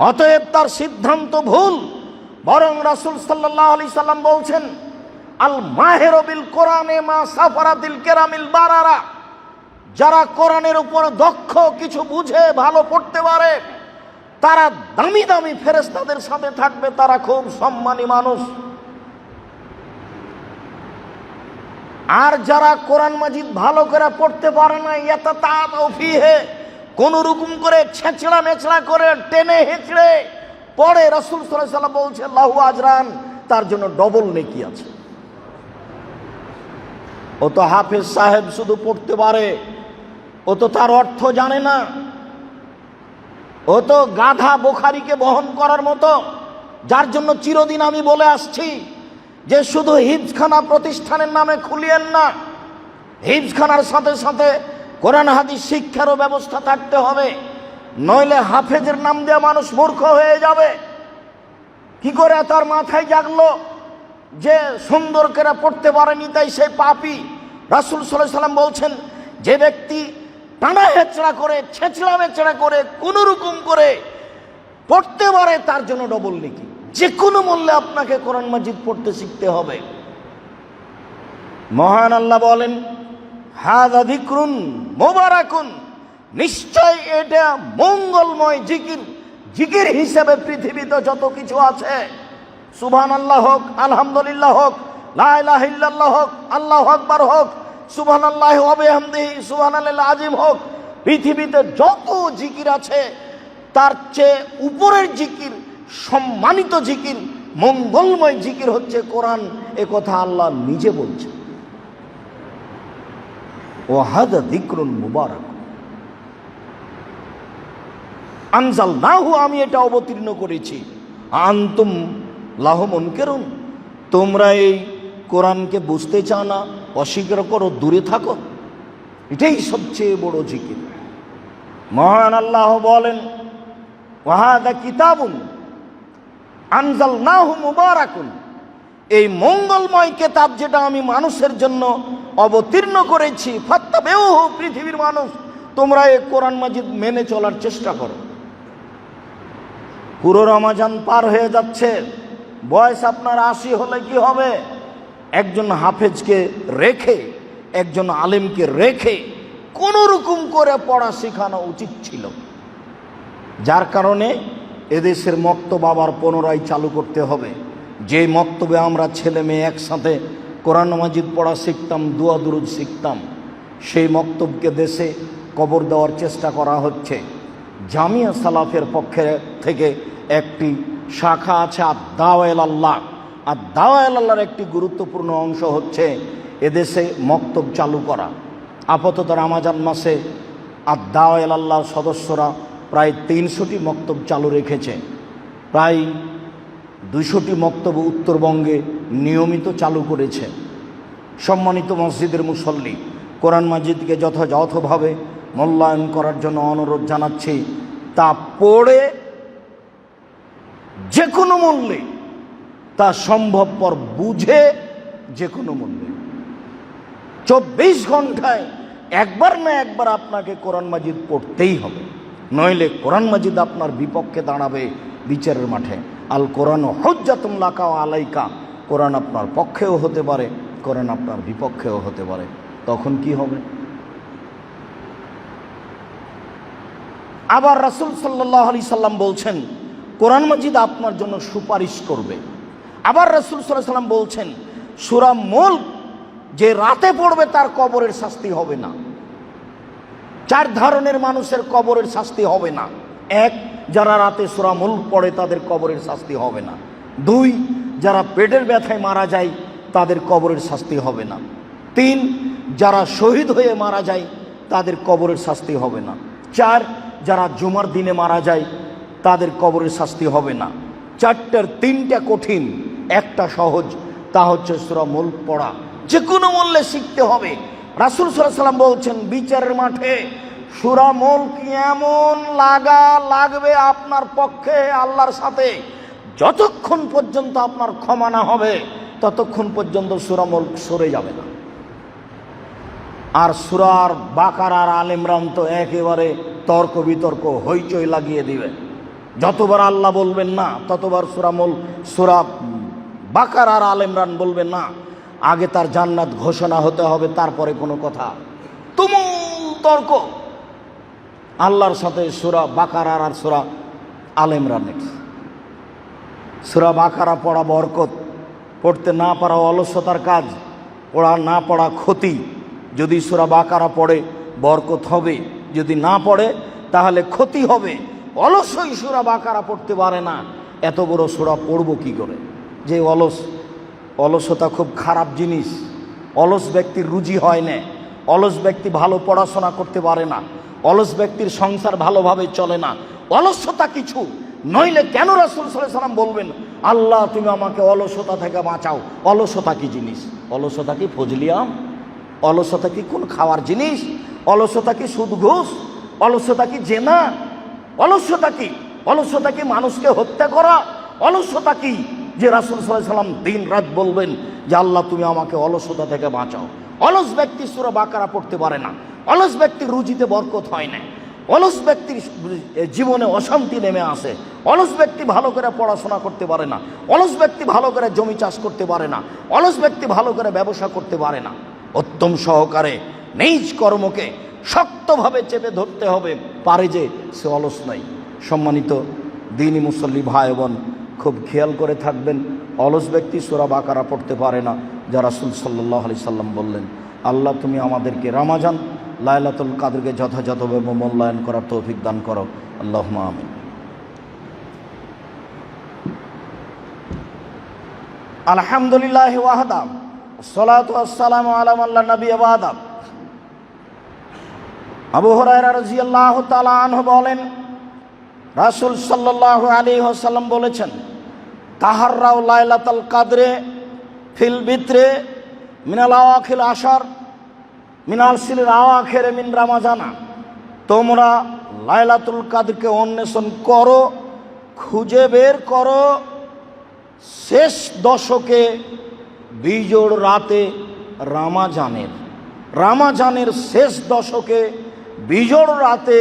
অতএব তার সিদ্ধান্ত ভুল। বরং রাসূল সাল্লাল্লাহু আলাইহি সাল্লাম বলছেন, আল মাহিরু বিল কোরআনে মা সাফারাতিল কিরামিল বারারা, যারা কোরআনের উপর দক্ষ, কিছু বুঝে, ভালো পড়তে পারে, তারা দামি দামি ফেরেশতাদের সাথে থাকবে, তারা খুব সম্মানী মানুষ। আর যারা কোরআন মাজিদ ভালো করে পড়তে পারে না, ইয়াতাতাউ ফিহে, কোন রকম করে ছেঁচড়া মেচড়া করে টেনে হেঁচড়ে পড়ে, রাসূল সাল্লাল্লাহু আলাইহি সাল্লাম বলছে লাহু আজরান, তার জন্য ডবল নেকি আছে। ও তো হাফেজ সাহেব শুধু পড়তে পারে, ও তো তার অর্থ জানে না। ও তো গাধা বুখারীকে বহন করার মতো। যার জন্য চিরদিন আমি বলে আসছি যে শুধু হিফজখানা প্রতিষ্ঠানের নামে খুলিয়েন না, হিফজখানার সাথে সাথে কোরআন হাদিস শিক্ষারও ব্যবস্থা থাকতে হবে। নইলে হাফেজের নাম দিয়ে মানুষ মূর্খ হয়ে যাবে। কি করে তার মাথায় জাগলো যে সুন্দর করে পড়তে পারেনি তাই সে পাপী? রাসূল সাল্লাল্লাহু আলাইহি সাল্লাম বলছেন, যে ব্যক্তি টানা হেঁচড়া করে, ছেঁচড়া মেচড়া করে, কোনো রকম করে পড়তে পারে, তার জন্য ডবল নেকি। যে কোনো মূল্যে আপনাকে কোরআন মাজিদ পড়তে শিখতে হবে। মহান আল্লাহ বলেন, হাযা যিকরুন মুবারাকুন, নিশ্চয় এটা মঙ্গলময় জিকির। জিকির হিসেবে পৃথিবীতে যত কিছু আছে, সুবহানাল্লাহ হোক, আলহামদুলিল্লাহ হোক, লা ইলাহা ইল্লাল্লাহ হোক, আল্লাহু আকবার হোক, সুবহানাল্লাহি ওয়া বিহামদিহি সুবহানাল্লাহিল আযীম হোক, পৃথিবীতে যত জিকির আছে তার চেয়ে উপরের জিকির, সম্মানিত জিকির, মঙ্গলময় জিকির হচ্ছে কোরআন। এ কথা আল্লাহ নিজে বলছেন। ওয়া হাযা যিকরুন মুবারাক আনজালনাহু, আমি এটা অবতীর্ণ করেছি। আনতুম লাহু মুনকিরুন, তোমরা এই কোরআনকে বুঝতে চাও না, অস্বীকার করো, দূরে থাকো। এটাই সবচেয়ে বড় জিকির। মহান আল্লাহ বলেন, ওয়া হাযা কিতাবুন আনজালনাহু মুবারাকুন, এই মঙ্গলময় কিতাব যেটা আমি মানুষের জন্য অবতীর্ণ করেছি, ফাত্তাবিউহু, পৃথিবীর মানুষ তোমরা এই কোরআন মাজিদ মেনে চলার চেষ্টা করো। পুরো রমজান পার হয়ে যাচ্ছে, বয়স আপনার 80 হলে কি হবে? একজন হাফেজকে রেখে, একজন আলেমকে রেখে কোনো রকম করে পড়া শেখানো উচিত ছিল। যার কারণে এদেশের মক্তব আবার পুনরায় চালু করতে হবে। যে মক্তবে আমরা ছেলে মেয়ে একসাথে কোরআন মাজিদ পড়া শিখতাম, দুয়া দুরুদ শিখতাম, সেই মক্তবকে দেশে কবর দেওয়ার চেষ্টা করা হচ্ছে। জামিয়া সালাফের পক্ষে থেকে একটি শাখা আছে, আদ-দাওয়া ইলাল্লাহ, আর দাওয়া ইলাল্লাহর একটি গুরুত্বপূর্ণ অংশ হচ্ছে এদেশে মক্তব চালু করা। আপাতত রমাজান মাসে আর দাওয়া ইলাল্লাহর সদস্যরা প্রায় 300টি মক্তব চালু রেখেছে। প্রায় 200টি মক্তব উত্তরবঙ্গে নিয়মিত চালু করেছে। সম্মানিত মসজিদের মুসল্লি, কোরআন মাজিদকে যথাযথভাবে মূল্যায়ন করার জন্য অনুরোধ জানাচ্ছি। তা পড়ে যে কোনো মূল্যে, তা সম্ভবপর বুঝে যে কোনো মূল্যে 24 ঘন্টায় একবার না একবার আপনাকে কোরআন মাজিদ পড়তেই হবে, নইলে কোরআন মাজিদ আপনার বিপক্ষে দাঁড়াবে বিচারের মাঠে। আল কোরআন হুজ্জাতুন লাকা ওয়া আলাইকা, কোরআন আপনার পক্ষেও হতে পারে, কোরআন আপনার বিপক্ষেও হতে পারে। তখন কি হবে? আবার রাসূল সাল্লাল্লাহু আলাইহি সাল্লাম বলছেন কোরআন মাজিদ আপনার জন্য সুপারিশ করবে। আবার রাসূল সাল্লাল্লাহু আলাইহি সাল্লাম বলছেন সূরা মুলক যে রাতে পড়বে তার কবরের শাস্তি হবে না। 4 ধরনের মানুষের কবরের শাস্তি হবে না। 1, যারা রাতে সূরা মুলক পড়ে তাদের কবরের শাস্তি হবে না। 2, যারা পেটের ব্যথায় মারা যায় তাদের কবরের শাস্তি হবে না। 3, যারা শহীদ হয়ে মারা যায় তাদের কবরের শাস্তি হবে না। 4, যারা জুমার দিনে মারা যায় তাদের কবরের শাস্তি হবে না। 4টার 3টা কঠিন, একটা সহজ, তা হচ্ছে সূরা মুলক পড়া। যে কোনো মূল্যে শিখতে হবে। রাসূল সাল্লাল্লাহু আলাইহি সাল্লাম বলছেন বিচারের মাঠে সূরা মুলক এমন লাগবে আপনার পক্ষে আল্লাহর সাথে, যতক্ষণ পর্যন্ত আপনার ক্ষমা না হবে ততক্ষণ পর্যন্ত সূরা মুলক সরে যাবে না। আর সূরার বাকারা আর আলে ইমরান তো একেবারে তর্ক বিতর্ক হইচই লাগিয়ে দিবে। যতবার আল্লাহ বলবেন না ততবার সূরা বাকারা আর আলে ইমরান বলবেন না, আগে তার জান্নাত ঘোষণা হতে হবে, তারপরে কোনো কথা। তুমুল তর্ক আল্লাহর সাথে সূরা বাকারা আর সূরা আলে ইমরানের। সূরা বাকারা পড়া বরকত, পড়তে না পারা অলসতার কাজ, পড়া না পড়া ক্ষতি। যদি সূরা বাকারা পড়ে বরকত হবে, যদি না পড়ে তাহলে ক্ষতি হবে। অলসই সূরা বাকারা পড়তে পারে না, এত বড় সূরা পড়ব কি করে? যে অলসতা খুব খারাপ জিনিস। অলস ব্যক্তির রুজি হয় না, অলস ব্যক্তি ভালো পড়াশোনা করতে পারে না, অলস ব্যক্তির সংসার ভালোভাবে চলে না। অলসতা কিছু নইলে কেন রাসূল সাল্লাল্লাহু আলাইহি সাল্লাম বলবেন আল্লাহ তুমি আমাকে অলসতা থেকে বাঁচাও? অলসতা কি জিনিস? অলসতা কি ফজলিয়াম? অলসতা কি কোন খাওয়ার জিনিস? অলসতা কি সুদ ঘুষ? অলসতা কি জেনা? অলসতা কি? অলসতা কি মানুষকে হত্যা করা? অলসতা কি যে রাসূল সাল্লাল্লাহু আলাইহি সাল্লাম দিন রাত বলবেন যে আল্লাহ তুমি আমাকে অলসতা থেকে বাঁচাও? অলস ব্যক্তি সূরা বাকারা পড়তে পারে না, অলস ব্যক্তির রুজিতে বরকত হয় না, অলস ব্যক্তির জীবনে অশান্তি নেমে আসে, অলস ব্যক্তি ভালো করে পড়াশোনা করতে পারে না, অলস ব্যক্তি ভালো করে জমি চাষ করতে পারে না, অলস ব্যক্তি ভালো করে ব্যবসা করতে পারে না। উত্তম সহকারে নিজ কর্মকে শক্তভাবে চেপে ধরতে হবে, পারে যে সে অলস নয়। সম্মানিত দ্বীনি মুসল্লি ভাই বোন, খুব খেয়াল করে থাকবেন, অলস ব্যক্তি সূরা বাকারা পড়তে পারে না, যা রাসূল সাল্লাল্লাহু আলাইহি সাল্লাম বললেন আল্লাহ তুমি আমাদেরকে রমাজান লাইলাতুল কাদরকে যথাযথভাবে মূল্যায়ন করার তৌফিক দান করো, আল্লাহুম্মা আমিন। আলহামদুলিল্লাহি ওয়াহদা, আসসালাতু ওয়াসসালামু আলা মান লা নাবিয়্যা বা'দা। আবু হুরায়রা রাদিয়াল্লাহু তাআলা আনহু বলেন রাসূল সাল্লাল্লাহু আলাইহি ওয়াসাল্লাম বলেছেন তাহাররাউ লাইলাতুল কাদরে ফিল বিত্রে মিনাল আওয়াখিল আশার মিনাল সিল আওয়াখিরে মিন রমাজানা, তোমরা লাইলাতুল কাদরকে অন্বেষণ করো, খুঁজে বের করো শেষ দশকে বিজোড় রাতে রমাজানের শেষ দশকে বিজোড় রাতে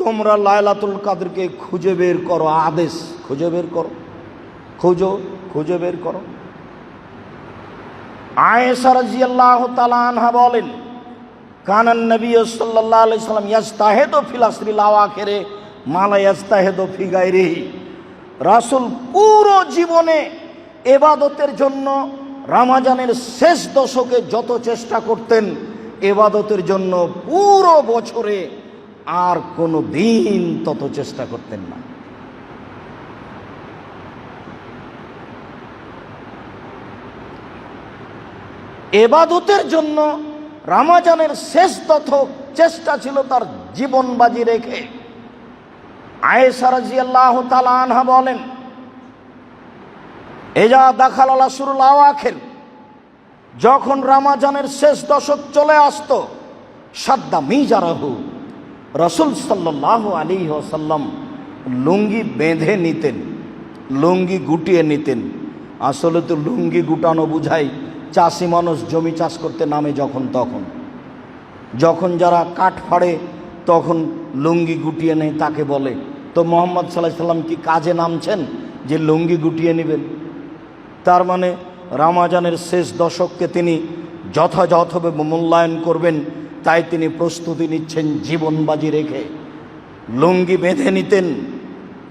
তোমরা লাইলাতুল কাদরকে খুঁজে বের করো। আদেশ, খুঁজে বের করো, খুঁজে বের করো। আয়েশা রাদিয়াল্লাহু তাআলা আনহা বলেন কানান নবী সাল্লাল্লাহু আলাইহি সাল্লাম ইয়াজতাহিদু ফিল আসরিল আওয়াখিরে মা লা ইয়াজতাহিদু ফি গায়রিহি। রাসূল পুরো জীবনে ইবাদতের জন্য রমজানের শেষ দশকে যত চেষ্টা করতেন ইবাদতের জন্য পুরো বছরে আর কোনো দিন তত চেষ্টা করতেন না। এবাদতের জন্য রমজানের শেষ চেষ্টা ছিল তার জীবন বাজি রেখে। আয়েশা রাদিয়াল্লাহু তাআলা আনহা বলেন, এজা দাখাল আশুরুল আওয়াখির, যখন রমজানের শেষ দশক চলে আসতো, সাদ্দা মিজারাহু, রাসূল সাল্লাল্লাহু আলাইহি ওয়াসাল্লাম লুঙ্গি বেঁধে নিতেন, লুঙ্গি গুটিয়ে নিতেন। আসলে তো লুঙ্গি গুটানো বুঝায় চাষি মানুষ জমি চাষ করতে নামে যখন যারা কাঠ ফাড়ে তখন লুঙ্গি গুটিয়ে নেয় তাকে বলে। তো মুহাম্মদ সাল্লাল্লাহু আলাইহি সাল্লাম কি কাজে নামছেন যে লুঙ্গি গুটিয়ে নেবেন? তার মানে রমজানের শেষ দশককে তিনি যথাযথভাবে মূল্যায়ন করবেন, তাই তিনি প্রস্তুতি নিচ্ছেন জীবন বাজি রেখে। লুঙ্গি বেঁধে নিতেন,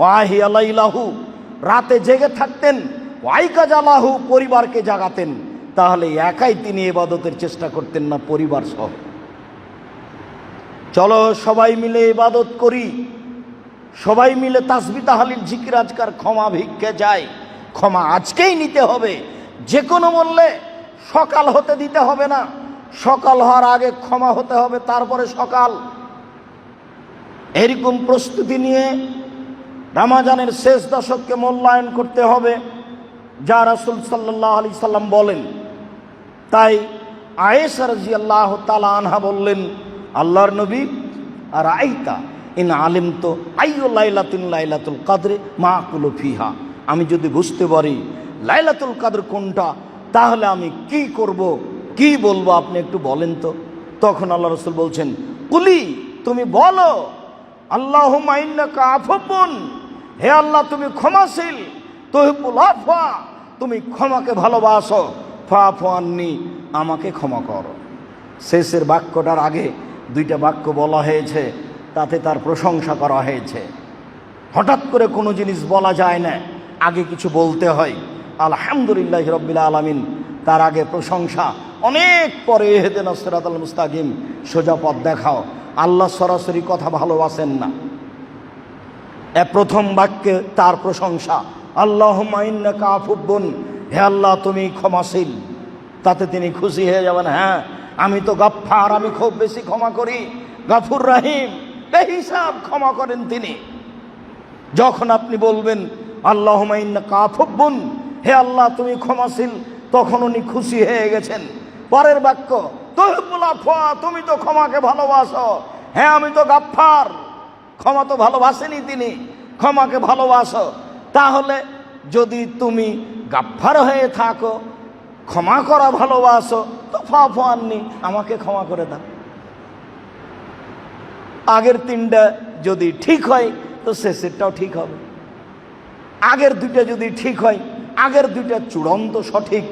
ওয়াহিয়া লাইলাহু, রাতে জেগে থাকতেন, ওয়াইকা জালাহু, পরিবারকে জাগাতেন। তাহলে একাই তিনি ইবাদতের চেষ্টা করতেন না, পরিবার সহ। চলো সবাই মিলে ইবাদত করি, সবাই মিলে তাসবিহ তাহলিল জিকির আজকার ক্ষমা ভিক্ষে যাই। ক্ষমা আজকেই নিতে হবে, যে কোনো মূল্যে। সকাল হতে দিতে হবে না, সকাল হওয়ার আগে ক্ষমা হতে হবে, তারপরে সকাল। এরকম প্রস্তুতি নিয়ে রমজানের শেষ দশককে মূল্যায়ন করতে হবে, যা রাসূল সাল্লাল্লাহু আলাইহি সাল্লাম বলেন। তাই আয়েশা রাদিয়াল্লাহু তাআলা আনহা বললেন, আল্লাহর নবী, আর আইতা ইন আলিমতু আইয়ু লাইলাতিন লাইলাতুল কদরে মা আকুলু ফিহা, আমি যদি বুঝতে পারি লাইলাতুল কদর কোনটা, তাহলে আমি কি করব, কি বলবো, আপনি একটু বলেন তো। তখন আল্লাহ রাসূল বলছেন, কুলি, তুমি বলো, আল্লাহুম্মা ইন্নাকা আফুবুন, হে আল্লাহ তুমি ক্ষমাশীল, তুহিব্বুল আফওয়া, তুমি ক্ষমাকে ভালোবাসো, ফাফু আন্নি, আমাকে ক্ষমা করো। শেষের বাক্যটার আগে দুইটা বাক্য বলা হয়েছে, তাতে তার প্রশংসা করা হয়েছে। হঠাৎ করে কোনো জিনিস বলা যায় না, আগে কিছু বলতে হয়। আলহামদুলিল্লাহি রাব্বিল আলামিন, তার আগে প্রশংসা, অনেক পরে ইহদিনাস সিরাতাল মুস্তাকিম, সোজা পথ দেখাও। আল্লাহ সরাসরি কথা ভালোবাসেন না। প্রথম বাক্যে তার প্রশংসা, আল্লাহুম্মা ইন্নাকা আফুবুন, হে আল্লাহ তুমি ক্ষমাশীল। তাতে তিনি খুশি হয়ে যাবেন, হ্যাঁ আমি তো গাফফার, আমি খুব বেশি ক্ষমা করি, গাফুর রহিম, বেহিসাব ক্ষমা করেন তিনি। যখন আপনি বলবেন আল্লাহুম্মা ইন্নাকা আফুবুন, হে আল্লাহ তুমি ক্ষমাশীল, তখন উনি খুশি হয়ে গেছেন। পরের বাক্য, তুহিব্বুল আফওয়া, তুমি তো ক্ষমাকে ভালোবাসো, হ্যাঁ আমি তো গাফফার, ক্ষমা তো ভালোবাসেনি তিনি, ক্ষমাকে ভালোবাসো। তাহলে যদি তুমি গাফফার হয়ে থাকো, ক্ষমা করা ভালোবাসো, তো ফাফু আন্নি, আমাকে ক্ষমা করে দাও। আগের তিনটা যদি ঠিক হয় তো শেষেরটাও ঠিক হবে। আগের দুইটা যদি ঠিক হয়, আগের দুইটা চূড়ান্ত সঠিক,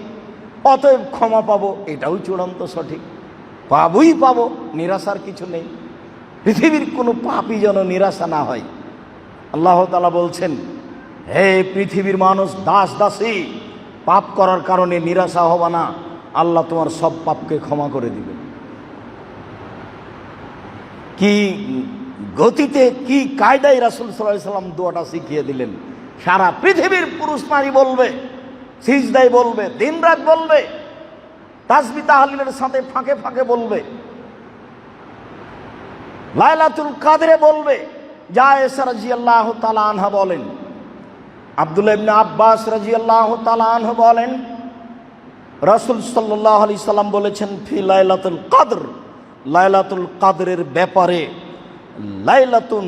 অতএব ক্ষমা পাবো, এটাও চূড়ান্ত সঠিক, পাবোই পাবো, নিরাশার কিছু নেই। পৃথিবীর কোনো পাপই যেন নিরাশা না হয়। আল্লাহ তাআলা বলছেন, হে পৃথিবীর মানুষ, দাস দাসী, পাপ করার কারণে নিরাশা হবে না, আল্লাহ তোমার সব পাপকে ক্ষমা করে দিবে। কি গতিতে, কি কায়দায় রাসূল সাল্লাল্লাহু আলাইহি সাল্লাম দোয়াটা শিখিয়ে দিলেন। সারা পৃথিবীর পুরুষ নারী বলবে, সিজদায় বলবে, দিনরাত বলবে, তাসবিহ তাহলিলের সাথে ফাঁকে ফাঁকে বলবে, লাইলাতুল কদরে বলবে। যা আয়েশা রাদিয়াল্লাহু তাআলা আনহা বলেন, আব্দুল্লাহ ইবনে আব্বাস রাদিয়াল্লাহু তাআলা আনহু বলেন, রাসূল সাল্লাল্লাহু আলাইহি সাল্লাম বলেছেন, ফি লাইলাতুল কদর, লাইলাতুল কদরের ব্যাপারে, লাইলাতুন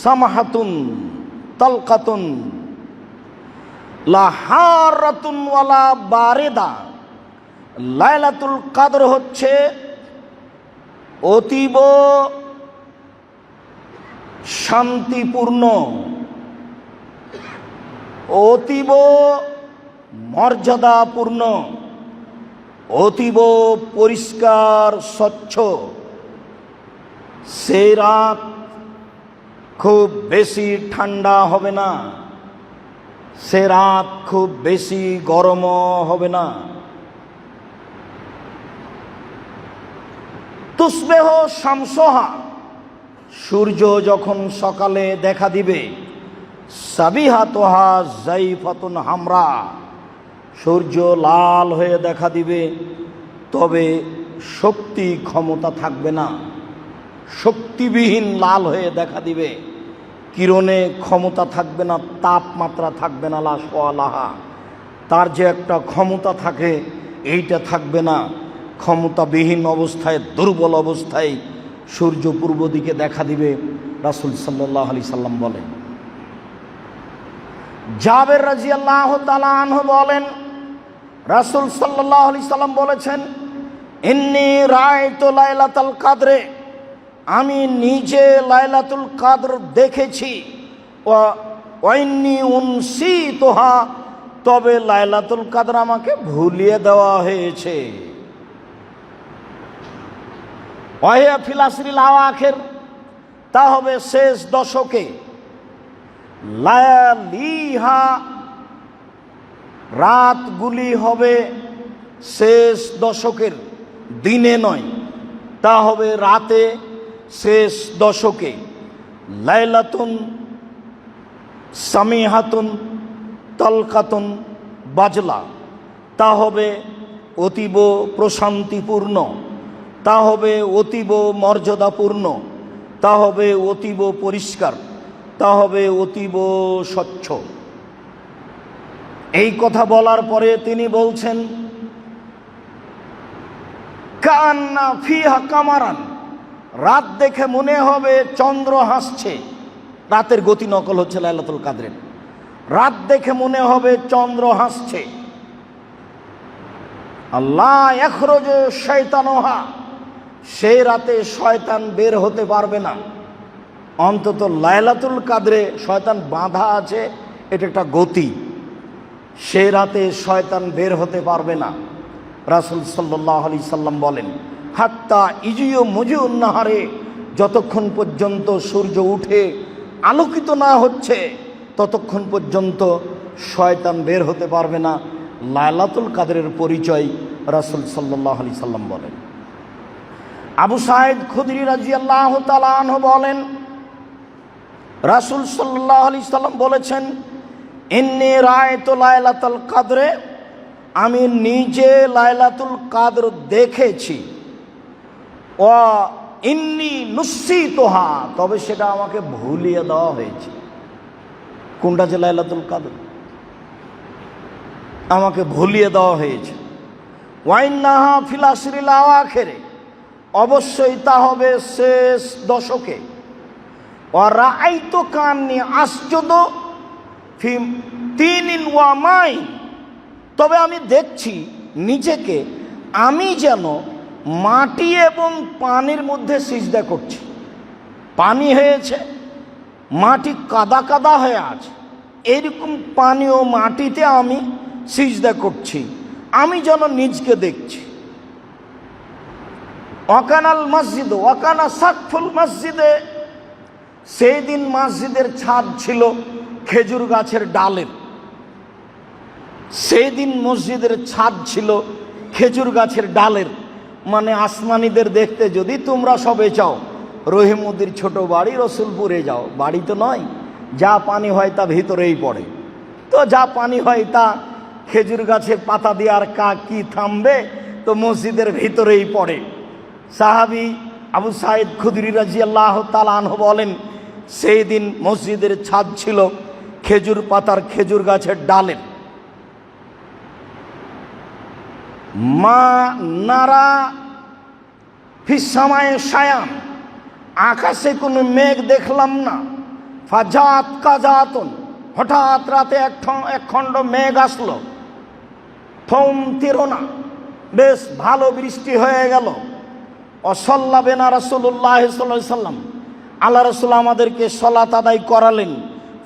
সামাহাতুন তালকাতুন লা হারাতুন ওয়ালা বারিদা, লাইলাতুল কদর হচ্ছে অতীব শান্তিপূর্ণ, অতীব মর্যাদাপূর্ণ, অতীব পরিষ্কার স্বচ্ছ। সেই রাত খুব বেশি ঠান্ডা হবে না, সে রাত খুব বেশি গরমও হবে না। তুসবেহ শামসুহা, সূর্য যখন সকালে দেখা দিবে, সাবিহাতুহা জাইফাতুন হামরা, সূর্য লাল হয়ে দেখা দিবে, তবে শক্তি ক্ষমতা থাকবে না, শক্তিবিহীন লাল হয়ে দেখা দিবে, কিরণে ক্ষমতা থাকবে না, তাপমাত্রা থাকবে না, লাহা তার যে একটা ক্ষমতা থাকে এইটা থাকবে না, ক্ষমতাবিহীন অবস্থায়, দুর্বল অবস্থায় সূর্য পূর্ব দিকে দেখা দিবে। রাসূল সাল্লাল্লাহু আলাইহি সাল্লাম বলেন। জাবের রাদিয়াল্লাহু তাআলা আনহু বলেন, রাসূল সাল্লাল্লাহু আলাইহি সাল্লাম বলেছেন, ইন্নী রাআইতু লাইলাতুল কদরে, আমি নিজে লাইলাতুল কদর দেখেছি, ওয়া ইন্নী উনসিতুহা, তবে লাইলাতুল কদর আমাকে ভুলিয়ে দেওয়া হয়েছে। ওয়াহিয়া ফিল আশরিল আওয়াখির, তা হবে শেষ দশকে। লায়ালিহা, রাতগুলি হবে শেষ দশকের, দিনে নয়, তা হবে রাতে, শেষ দশকে। লাইলাতুন সামিহাতুন তলকাতুন বাজলা, তা হবে অতীব প্রশান্তিপূর্ণ, তা হবে অতীব মর্যাদাপূর্ণ, তা হবে অতীব পরিষ্কার, তা হবে অতীব স্বচ্ছ। এই কথা বলার পরে তিনি বলছেন, কান্না ফিহা কামারান, রাত দেখে মনে হবে চন্দ্র হাসছে। রাতের গতি নকল হচ্ছে লাইলাতুল কদরের। রাত দেখে মনে হবে চন্দ্র হাসছে। আল্লাহ ইয়াখরুজু শাইতানুহা, সেই রাতে শয়তান বের হতে পারবে না। অন্তত লাইলাতুল কদরে শয়তান বাঁধা আছে, এটা একটা গতি, সে রাতে শয়তান বের হতে পারবে না। রাসূল সাল্লাল্লাহু আলাইহি সাল্লাম বলেন, হাত্তা ইজিও মুজিউন নাহারে, যতক্ষণ পর্যন্ত সূর্য উঠে আলোকিত না হচ্ছে ততক্ষণ পর্যন্ত শয়তান বের হতে পারবে না। লাইলাতুল কদরের পরিচয় রাসূল সাল্লাল্লাহু আলাইহি সাল্লাম বলেন। আবু সাঈদ খুদরি রাদিয়াল্লাহু তাআলা আনহু বলেন, রাসূল সাল্লাল্লাহু আলাইহি সাল্লাম বলেছেন, ইন্নী রাআইতু লাইলাতুল কদরে, আমি নিজে লাইলাতুল কদর দেখেছি। ওয়া ইন্নী নুসিতুহা, তবে সেটা আমাকে ভুলিয়ে দেওয়া হয়েছে। কোনটা যে লাইলাতুল কদর, আমাকে ভুলিয়ে দেওয়া হয়েছে। ওয়া ইন্নাহা ফিল আশরিল আওয়াখিরে, অবশ্যই তা হবে শেষ দশকে। ওয়া রাআইতু কান্নী আসজুদু ফি তিনিন ওয়া মাইন, তবে আমি দেখছি নিজেকে আমি যেন মাটি এবং পানির মধ্যে সিজদা করছি। পানি হয়েছে, মাটি কাদা কাদা হয়ে আছে, এরকম পানি ও মাটিতে আমি সিজদা করছি, আমি যেন নিজকে দেখছি। ওয়াকানাল মসজিদ ওয়াকানা সাকফুল মসজিদে, সেই দিন মসজিদের ছাদ ছিল খেজুর গাছের ডালের। সেই দিন মসজিদের ছাদ ছিল খেজুর গাছের ডালের। মানে আসমানিদের দেখতে যদি তোমরা সবে চাও, রহিমুদ্দির ছোট বাড়ি রসুলপুরে যাও, বাড়ি তো নয়, যা পানি হয় তা ভিতরেই পড়ে। তো যা পানি হয় তা খেজুর গাছের পাতা দিয়ে আর কি থামবে, তো মসজিদের ভিতরেই পড়ে। সাহাবী আবু সাঈদ খুদরি রাদিয়াল্লাহু তাআলা আনহু বলেন, সেই দিন মসজিদের ছাদ ছিল খেজুর পাতার, খেজুর গাছের ডালের। মা নারা ফিস সামায়ে শায়ান, আকাশে কোনো মেঘ দেখলাম না। ফাজাত কাজাতুন, হঠাৎ রাতে এক খণ্ড মেঘ আসলো। থম তিরোনা, বেশ ভালো বৃষ্টি হয়ে গেল। অসল্লা বেনা রাসূলুল্লাহ সাল্লাল্লাহু আলাইহি সাল্লাম, আল্লাহ রাসূল আমাদেরকে সালাত আদায় করালেন।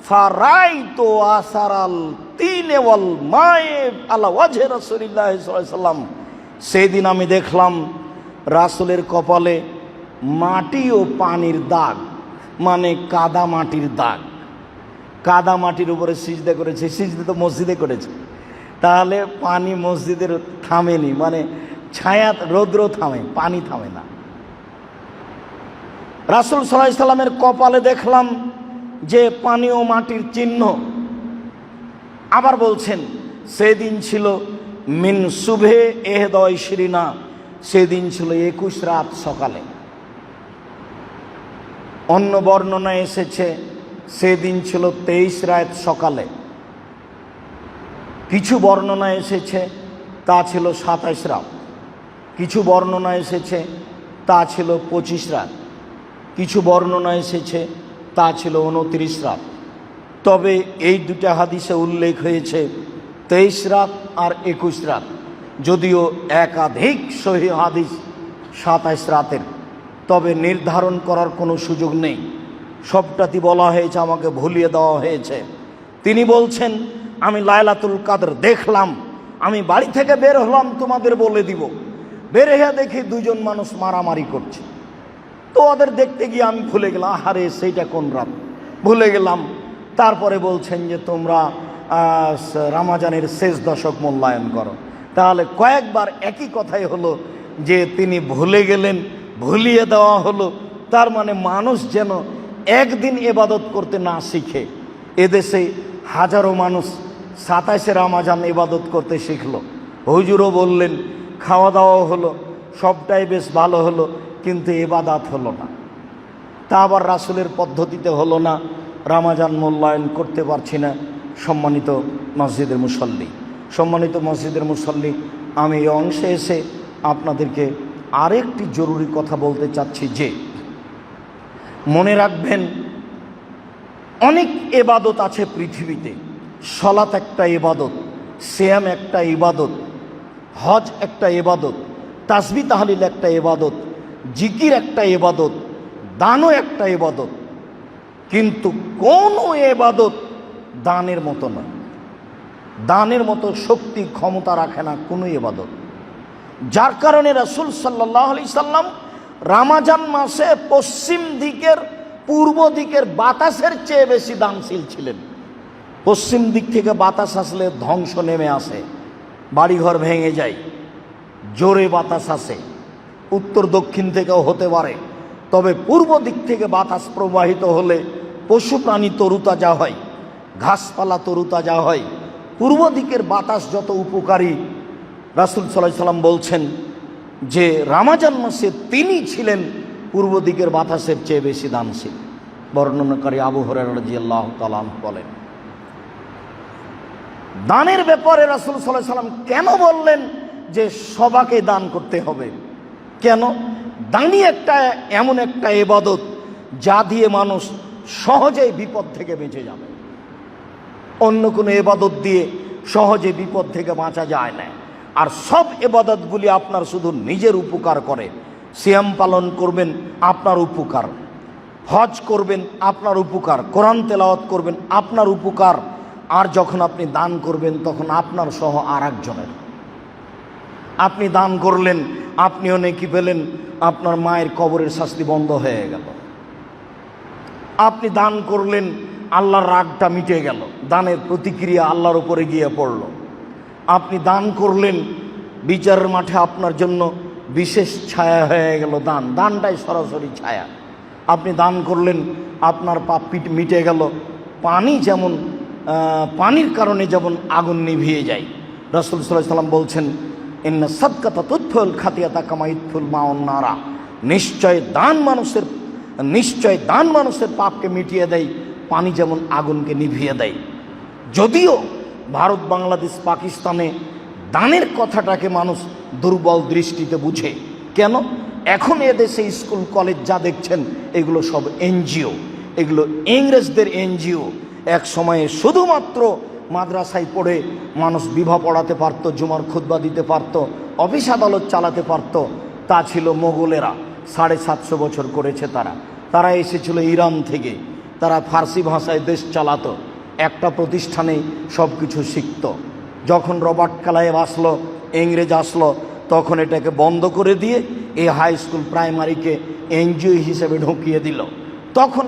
ফারাইতু আসারাল তিনে ওয়াল মায়ে আলা ওয়াজহি রাসূলিল্লাহ সাল্লাল্লাহু আলাইহি সাল্লাম, সেদিন আমি দেখলাম রাসূলের কপালে মাটি ও পানির দাগ, মানে কাদা মাটির দাগ। কাদা মাটির উপরে সিজদা করেছে, সিজদা তো মসজিদে করেছে, তাহলে পানি মসজিদের থামেনি, মানে ছায়া রৌদ্র থামে, পানি থামে না। রাসূল সাল্লাল্লাহু আলাইহি সাল্লামের কপালে দেখলাম যে পানি ও মাটির চিহ্ন। আবার বলছেন, সেদিন ছিল মিন সুবহে 21 সেদিন ছিল 21 রাত সকালে। অন্য বর্ণনায় এসেছে সেদিন ছিল 23 রাত সকালে। কিছু বর্ণনা এসেছে তা ছিল 27 রাত, কিছু বর্ণনা এসেছে তা ছিল 25 রাত, কিছু বর্ণনা এসেছে তা ছিল 29 রাত। তবে এই দুটা হাদিসে উল্লেখ হয়েছে 23 রাত আর 21 রাত, যদিও একাধিক সহিহ হাদিস 27 রাতের, তবে নির্ধারণ করার কোনো সুযোগ নেই। সবটাতে বলা হয়েছে, আমাকে ভুলিয়ে দেওয়া হয়েছে। তিনি বলছেন, আমি লাইলাতুল কাদর দেখলাম, আমি বাড়ি থেকে বের হলাম তোমাদের বলে দিব, বের হয়ে দেখি দুজন মানুষ মারামারি করছে। তো ওদের দেখতে গিয়ে আমি ভুলে গেলাম, আহারে সেইটা কোন রাত, ভুলে গেলাম। তারপরে বলছেন যে তোমরা রমজানের শেষ দশক মূল্যায়ন করো। তাহলে কয়েকবার একই কথাই হলো যে তিনি ভুলে গেলেন, ভুলিয়ে দেওয়া হলো। তার মানে মানুষ যেন একদিন ইবাদত করতে না শিখে। এদেশে হাজারো মানুষ 27শে রমজান ইবাদত করতে শিখলো। হুজুরও বললেন, খাওয়া দাওয়া হলো, সবটাই বেশ ভালো হলো, কিন্তু ইবাদত হলো না। তা আবার রাসূলের পদ্ধতিতে হলো না, রমজান মূল্যায়ন করতে পারছি না। সম্মানিত মসজিদের মুসল্লি, সম্মানিত মসজিদের মুসল্লি, আমি এই অংশে এসে আপনাদেরকে আরেকটি জরুরি কথা বলতে চাচ্ছি যে মনে রাখবেন, অনেক ইবাদত আছে পৃথিবীতে। সালাত একটা ইবাদত, সিয়াম একটা ইবাদত, হজ একটা ইবাদত, তাসবিহ তাহলিল একটা ইবাদত, জিকির একটা ইবাদত, দানও একটা ইবাদত। কিন্তু কোনো ইবাদত দানের মতো নয়। দানের মতো শক্তি ক্ষমতা রাখে না কোনো ইবাদত। যার কারণে রাসূল সাল্লাল্লাহু আলাইহি সাল্লাম রমজান মাসে পশ্চিম দিকের, পূর্ব দিকের বাতাসের চেয়ে বেশি দানশীল ছিলেন। পশ্চিম দিক থেকে বাতাস আসলে ধ্বংস নেমে আসে, বাড়িঘর ভেঙে যায়, জোরে বাতাস আসে। উত্তর দক্ষিণ থেকেও হতে পারে, তবে পূর্ব দিক থেকে বাতাস প্রবাহিত হলে পশু প্রাণী তরুতাজা হয়, ঘাসপালা তরুতাজা হয়। পূর্ব দিকের বাতাস যত উপকারী, রাসূল সাল্লাল্লাহু আলাইহি সাল্লাম বলছেন যে রমজান মাসে তিনি ছিলেন পূর্ব দিকের বাতাসের চেয়ে বেশি দানশীল। বর্ণনাকারী আবু হুরায়রা রাদিয়াল্লাহু তাআলা আনহু বলেন, দানের ব্যাপারে রাসূল সাল্লাল্লাহু আলাইহি সাল্লাম কেন বললেন যে সবাকে দান করতে হবে? কেন? দানই একটা এমন একটা ইবাদত যা দিয়ে মানুষ সহজেই বিপদ থেকে বেঁচে যাবে। অন্য কোনো ইবাদত দিয়ে সহজে বিপদ থেকে বাঁচা যায় না। আর সব ইবাদতগুলি আপনার শুধু নিজের উপকার করে। সিয়াম পালন করবেন, আপনার উপকার। হজ করবেন, আপনার উপকার। কোরআন তেলাওয়াত করবেন, আপনার উপকার। আর যখন আপনি দান করবেন, তখন আপনার সহ আর একজনের। আপনি দান করলেন, আপনিও নেকি পেলেন, আপনার মায়ের কবরের শাস্তি বন্ধ হয়ে গেল। আপনি দান করলেন, আল্লাহর রাগটা মিটে গেল, দানের প্রতিক্রিয়া আল্লাহর উপরে গিয়ে পড়ল। আপনি দান করলেন, বিচারের মাঠে আপনার জন্য বিশেষ ছায়া হয়ে গেল। দানটাই সরাসরি ছায়া। আপনি দান করলেন, আপনার পাপ মিটে গেল। পানি যেমন, পানির কারণে যেমন আগুন নিভিয়ে যায়, রাসূল সাল্লাল্লাহু আলাইহি সাল্লাম বলছেন, ইন্না সাদকাতা তুতফিউল খাতিয়াতা কামা ইতফিউল মাউন নারা। নিশ্চয় দান মানুষের পাপকে মিটিয়ে দেয়, পানি যেমন আগুনকে নিভিয়ে দেয়। যদিও ভারত, বাংলাদেশ, পাকিস্তানে দানের কথাটাকে মানুষ দুর্বল দৃষ্টিতে বুঝে। কেন? এখন এদেশে স্কুল কলেজ যা দেখছেন, এগুলো সব এনজিও, এগুলো ইংরেজদের এনজিও। এক সময়ে শুধুমাত্র মাদ্রাসায় পড়ে মানুষ বিবাহ পড়াতে পারত, জুমার খুতবা দিতে পারত, অফিস আদালত চালাতে পারত। তা ছিল মোগলেরা। 750 বছর করেছে তারা এসেছিল ইরান থেকে। তারা ফার্সি ভাষায় দেশ চালাতো, একটা প্রতিষ্ঠানে সব কিছু শিখত। যখন রবার্ট ক্লাইভ আসলো, ইংরেজ আসলো, তখন এটাকে বন্ধ করে দিয়ে এই হাই স্কুল প্রাইমারিকে এনজিও হিসেবে ঢুকিয়ে দিল। তখন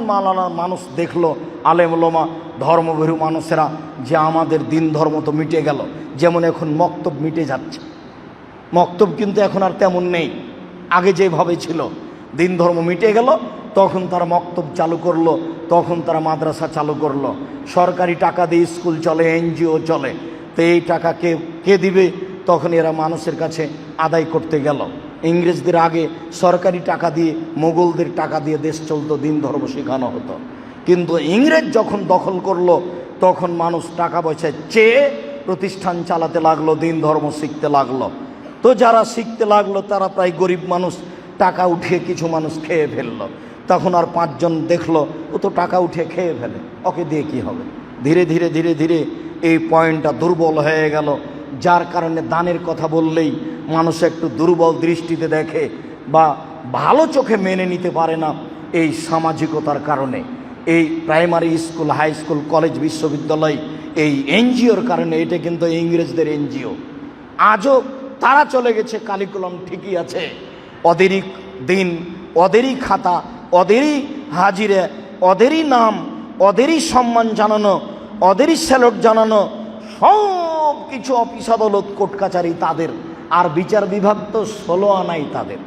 মানুষ দেখলো, আলেম ওলামা, ধর্মভীরু মানুষেরা, যে আমাদের দিন ধর্ম তো মিটে গেল। যেমন এখন মক্তব মিটে যাচ্ছে, মক্তব কিন্তু এখন আর তেমন নেই, আগে যেভাবে ছিল। দিন ধর্ম মিটে গেল, তখন তারা মক্তব চালু করলো, তখন তারা মাদ্রাসা চালু করলো। সরকারি টাকা দিয়ে স্কুল চলে, এনজিও চলে। তো এই টাকা কে দিবে? তখন এরা মানুষের কাছে আদায় করতে গেল। ইংরেজদের আগে সরকারি টাকা দিয়ে, মোগলদের টাকা দিয়ে দেশ চলতো, দিন ধর্ম শেখানো হতো। কিন্তু ইংরেজ যখন দখল করলো তখন মানুষ টাকা পয়সা চেয়ে প্রতিষ্ঠান চালাতে লাগলো, দিন ধর্ম শিখতে লাগলো। তো যারা শিখতে লাগলো তারা প্রায় গরিব মানুষ, টাকা উঠিয়ে কিছু মানুষ খেয়ে ফেললো। তখন আর পাঁচজন দেখলো ও তো টাকা উঠিয়ে খেয়ে ফেলে, ওকে দিয়ে কি হবে। ধীরে ধীরে ধীরে ধীরে এই পয়েন্টটা দুর্বল হয়ে গেল, যার কারণে দানের কথা বললেই মানুষ একটু দুর্বল দৃষ্টিতে দেখে বা ভালো চোখে মেনে নিতে পারে না। এই সামাজিকতার কারণে, এই primary school, high school, college, বিশ্ববিদ্যালয়, এই এনজিওর কারণে। এটা কিন্তু ইংরেজদের এনজিও। আজও তারা চলে গেছে, কারিকুলাম ঠিকই আছে, ওদেরই দিন, ওদেরই খাতা, ওদেরই হাজিরে, ওদেরই নাম, ওদেরই সম্মান জানানো, ওদেরই স্যালুট জানানো, সব কিছু অফিস আদালত কোর্ট কাচারি তাদের। আর বিচার বিভাগ তো 16 আনাই তাদের।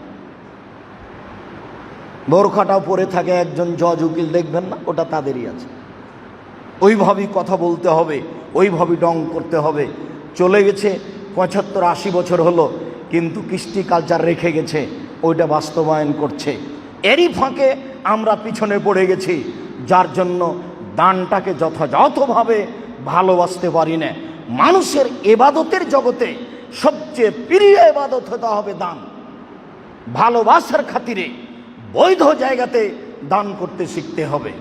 বোরখাটাও পরে থাকে একজন জজ, উকিল, দেখবেন না, ওটা তাদেরই আছে। ওইভাবেই কথা বলতে হবে, ওইভাবেই ডং করতে হবে। চলে গেছে 75-80 বছর হলো, কিন্তু কৃষ্টি কালচার রেখে গেছে, ওইটা বাস্তবায়ন করছে। এরই ফাঁকে আমরা পিছনে পড়ে গেছি, যার জন্য দানটাকে যথাযথভাবে ভালোবাসতে পারি না। মানুষের এবাদতের জগতে সবচেয়ে প্রিয় এবাদত হতে হবে দান। ভালোবাসার খাতিরে বৈধ জায়গাতে দান করতে শিখতে হবে।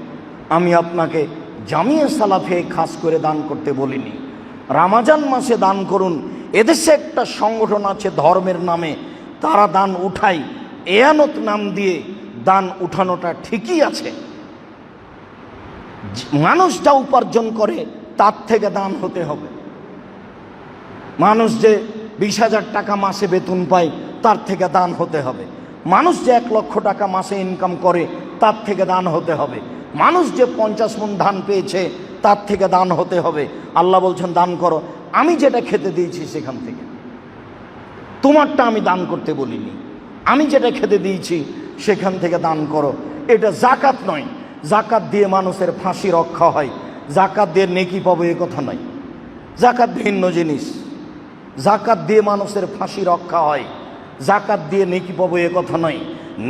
আমি আপনাকে জামিয়া সালাফে খাস করে দান করতে বলিনি। রমজান মাসে দান করুন। এদেশে একটা সংগঠন আছে ধর্মের নামে, তারা দান উঠায়, এয়ানত নাম দিয়ে দান উঠানোটা ঠিকই আছে। মানুষ যা উপার্জন করে তার থেকে দান হতে হবে। মানুষ যে 20,000 টাকা মাসে বেতন পায় তার থেকে দান হতে হবে। মানুষ যে 1 লক্ষ টাকা মাসে ইনকাম করে তার থেকে দান হতে হবে। মানুষ যে 50 মণ ধান পেয়েছে তার থেকে দান হতে হবে। আল্লাহ বলছেন দান করো, আমি যেটা খেতে দিয়েছি সেখান থেকে। তোমারটা আমি দান করতে বলিনি, আমি যেটা খেতে দিয়েছি সেখান থেকে দান করো। এটা জাকাত নয়। জাকাত দিয়ে মানুষের ফাঁসি রক্ষা হয়, জাকাত দিয়ে নেকি পাবো এ কথা নয়। জাকাত ভিন্ন জিনিস। জাকাত দিয়ে মানুষের ফাঁসি রক্ষা হয়, জাকাত দিয়ে নেকি পাবো এ কথা নয়।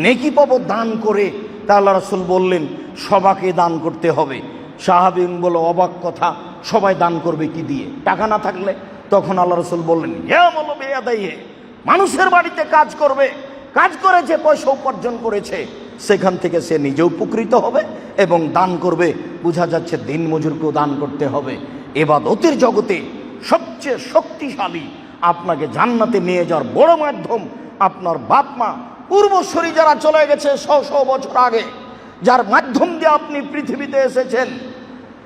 নেকি পাবো দান করে। তা আল্লাহ রাসূল বললেন সবাইকে দান করতে হবে। সাহাবীন বলল অবাক কথা, সবাই দান করবে কি দিয়ে? টাকা না থাকলে? তখন আল্লাহ রাসূল বললেন মানুষের বাড়িতে কাজ করবে, কাজ করে যে পয়সা উপার্জন করেছে সেখান থেকে সে নিজে উপকৃত হবে এবং দান করবে। বোঝা যাচ্ছে দিন মজুরকেও দান করতে হবে। ইবাদতের জগতে সবচেয়ে শক্তিশালী, আপনাকে জান্নাতে নিয়ে যাওয়ার বড় মাধ্যম আপনার বাপ মা, পূর্বসূরি যারা চলে গেছে 100 বছর আগে, যার মাধ্যম দিয়ে আপনি পৃথিবীতে এসেছেন,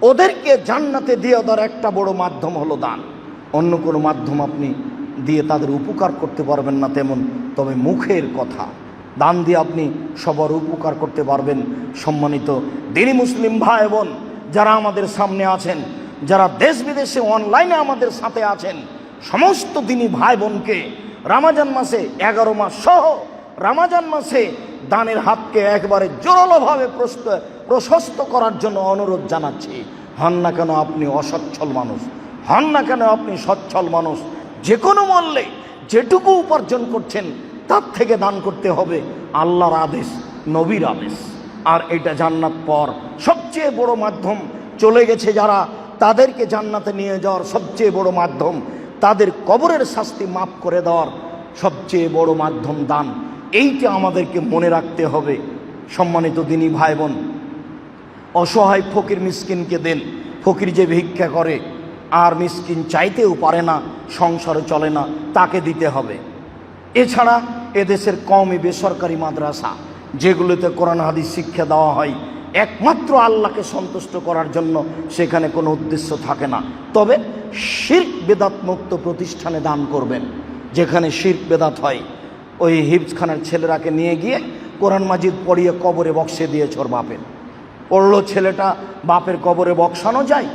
ওদেরকে জান্নাতে দিয়ে দেওয়ার একটা বড় মাধ্যম হলো দান। অন্য কোনো মাধ্যম আপনি দিয়ে তাদের উপকার করতে পারবেন না তেমন, তবে মুখের কথা দান দিয়ে আপনি সবার উপকার করতে পারবেন। সম্মানিত দিনী মুসলিম ভাই বোন যারা আমাদের সামনে আছেন, যারা দেশ বিদেশে অনলাইনে আমাদের সাথে আছেন, সমস্ত দিনী ভাই বোনকে রমজান মাসে 11 মাস সহ রমজান মাসে দানের হাতকে একবারে জোরালোভাবে প্রশস্ত করার জন্য অনুরোধ জানাচ্ছি। হন না কেন আপনি অসচ্ছল মানুষ, হন না কেন আপনি সচ্ছল মানুষ, যে কোনো মূল্যে যেটুকু উপার্জন করছেন তার থেকে দান করতে হবে। আল্লাহর আদেশ, নবীর আদেশ। আর এটা জান্নাত পর সবচেয়ে বড় মাধ্যম। চলে গেছে যারা, তাদেরকে জান্নাতে নিয়ে যাওয়ার সবচেয়ে বড় মাধ্যম, তাদের কবরের শাস্তি মাফ করে দেওয়ার সবচেয়ে বড় মাধ্যম দান। এইটা আমাদেরকে মনে রাখতে হবে। সম্মানিত দিনী ভাই বোন, অসহায় ফকির মিসকিনকে দেন। ফকির যে ভিক্ষা করে আর মিসকিন চাইতেও পারে না, সংসারে চলে না, তাকে দিতে হবে। এছাড়া এদেশের কওমি বেসরকারি মাদ্রাসা যেগুলোতে কোরআন হাদিস শিক্ষা দেওয়া হয় একমাত্র আল্লাহকে সন্তুষ্ট করার জন্য, সেখানে কোনো উদ্দেশ্য থাকে না। তবে শিরক বেদাত মুক্ত প্রতিষ্ঠানে দান করবেন। যেখানে শিরক বেদাত হয়, ওই হিফজখানার ছেলেরাকে নিয়ে গিয়ে কোরআন মাজিদ পড়িয়ে কবরে বক্সে দিয়েছে ওর বাপের, পড়লো ছেলেটা, বাপের কবরে বক্সানো যায়।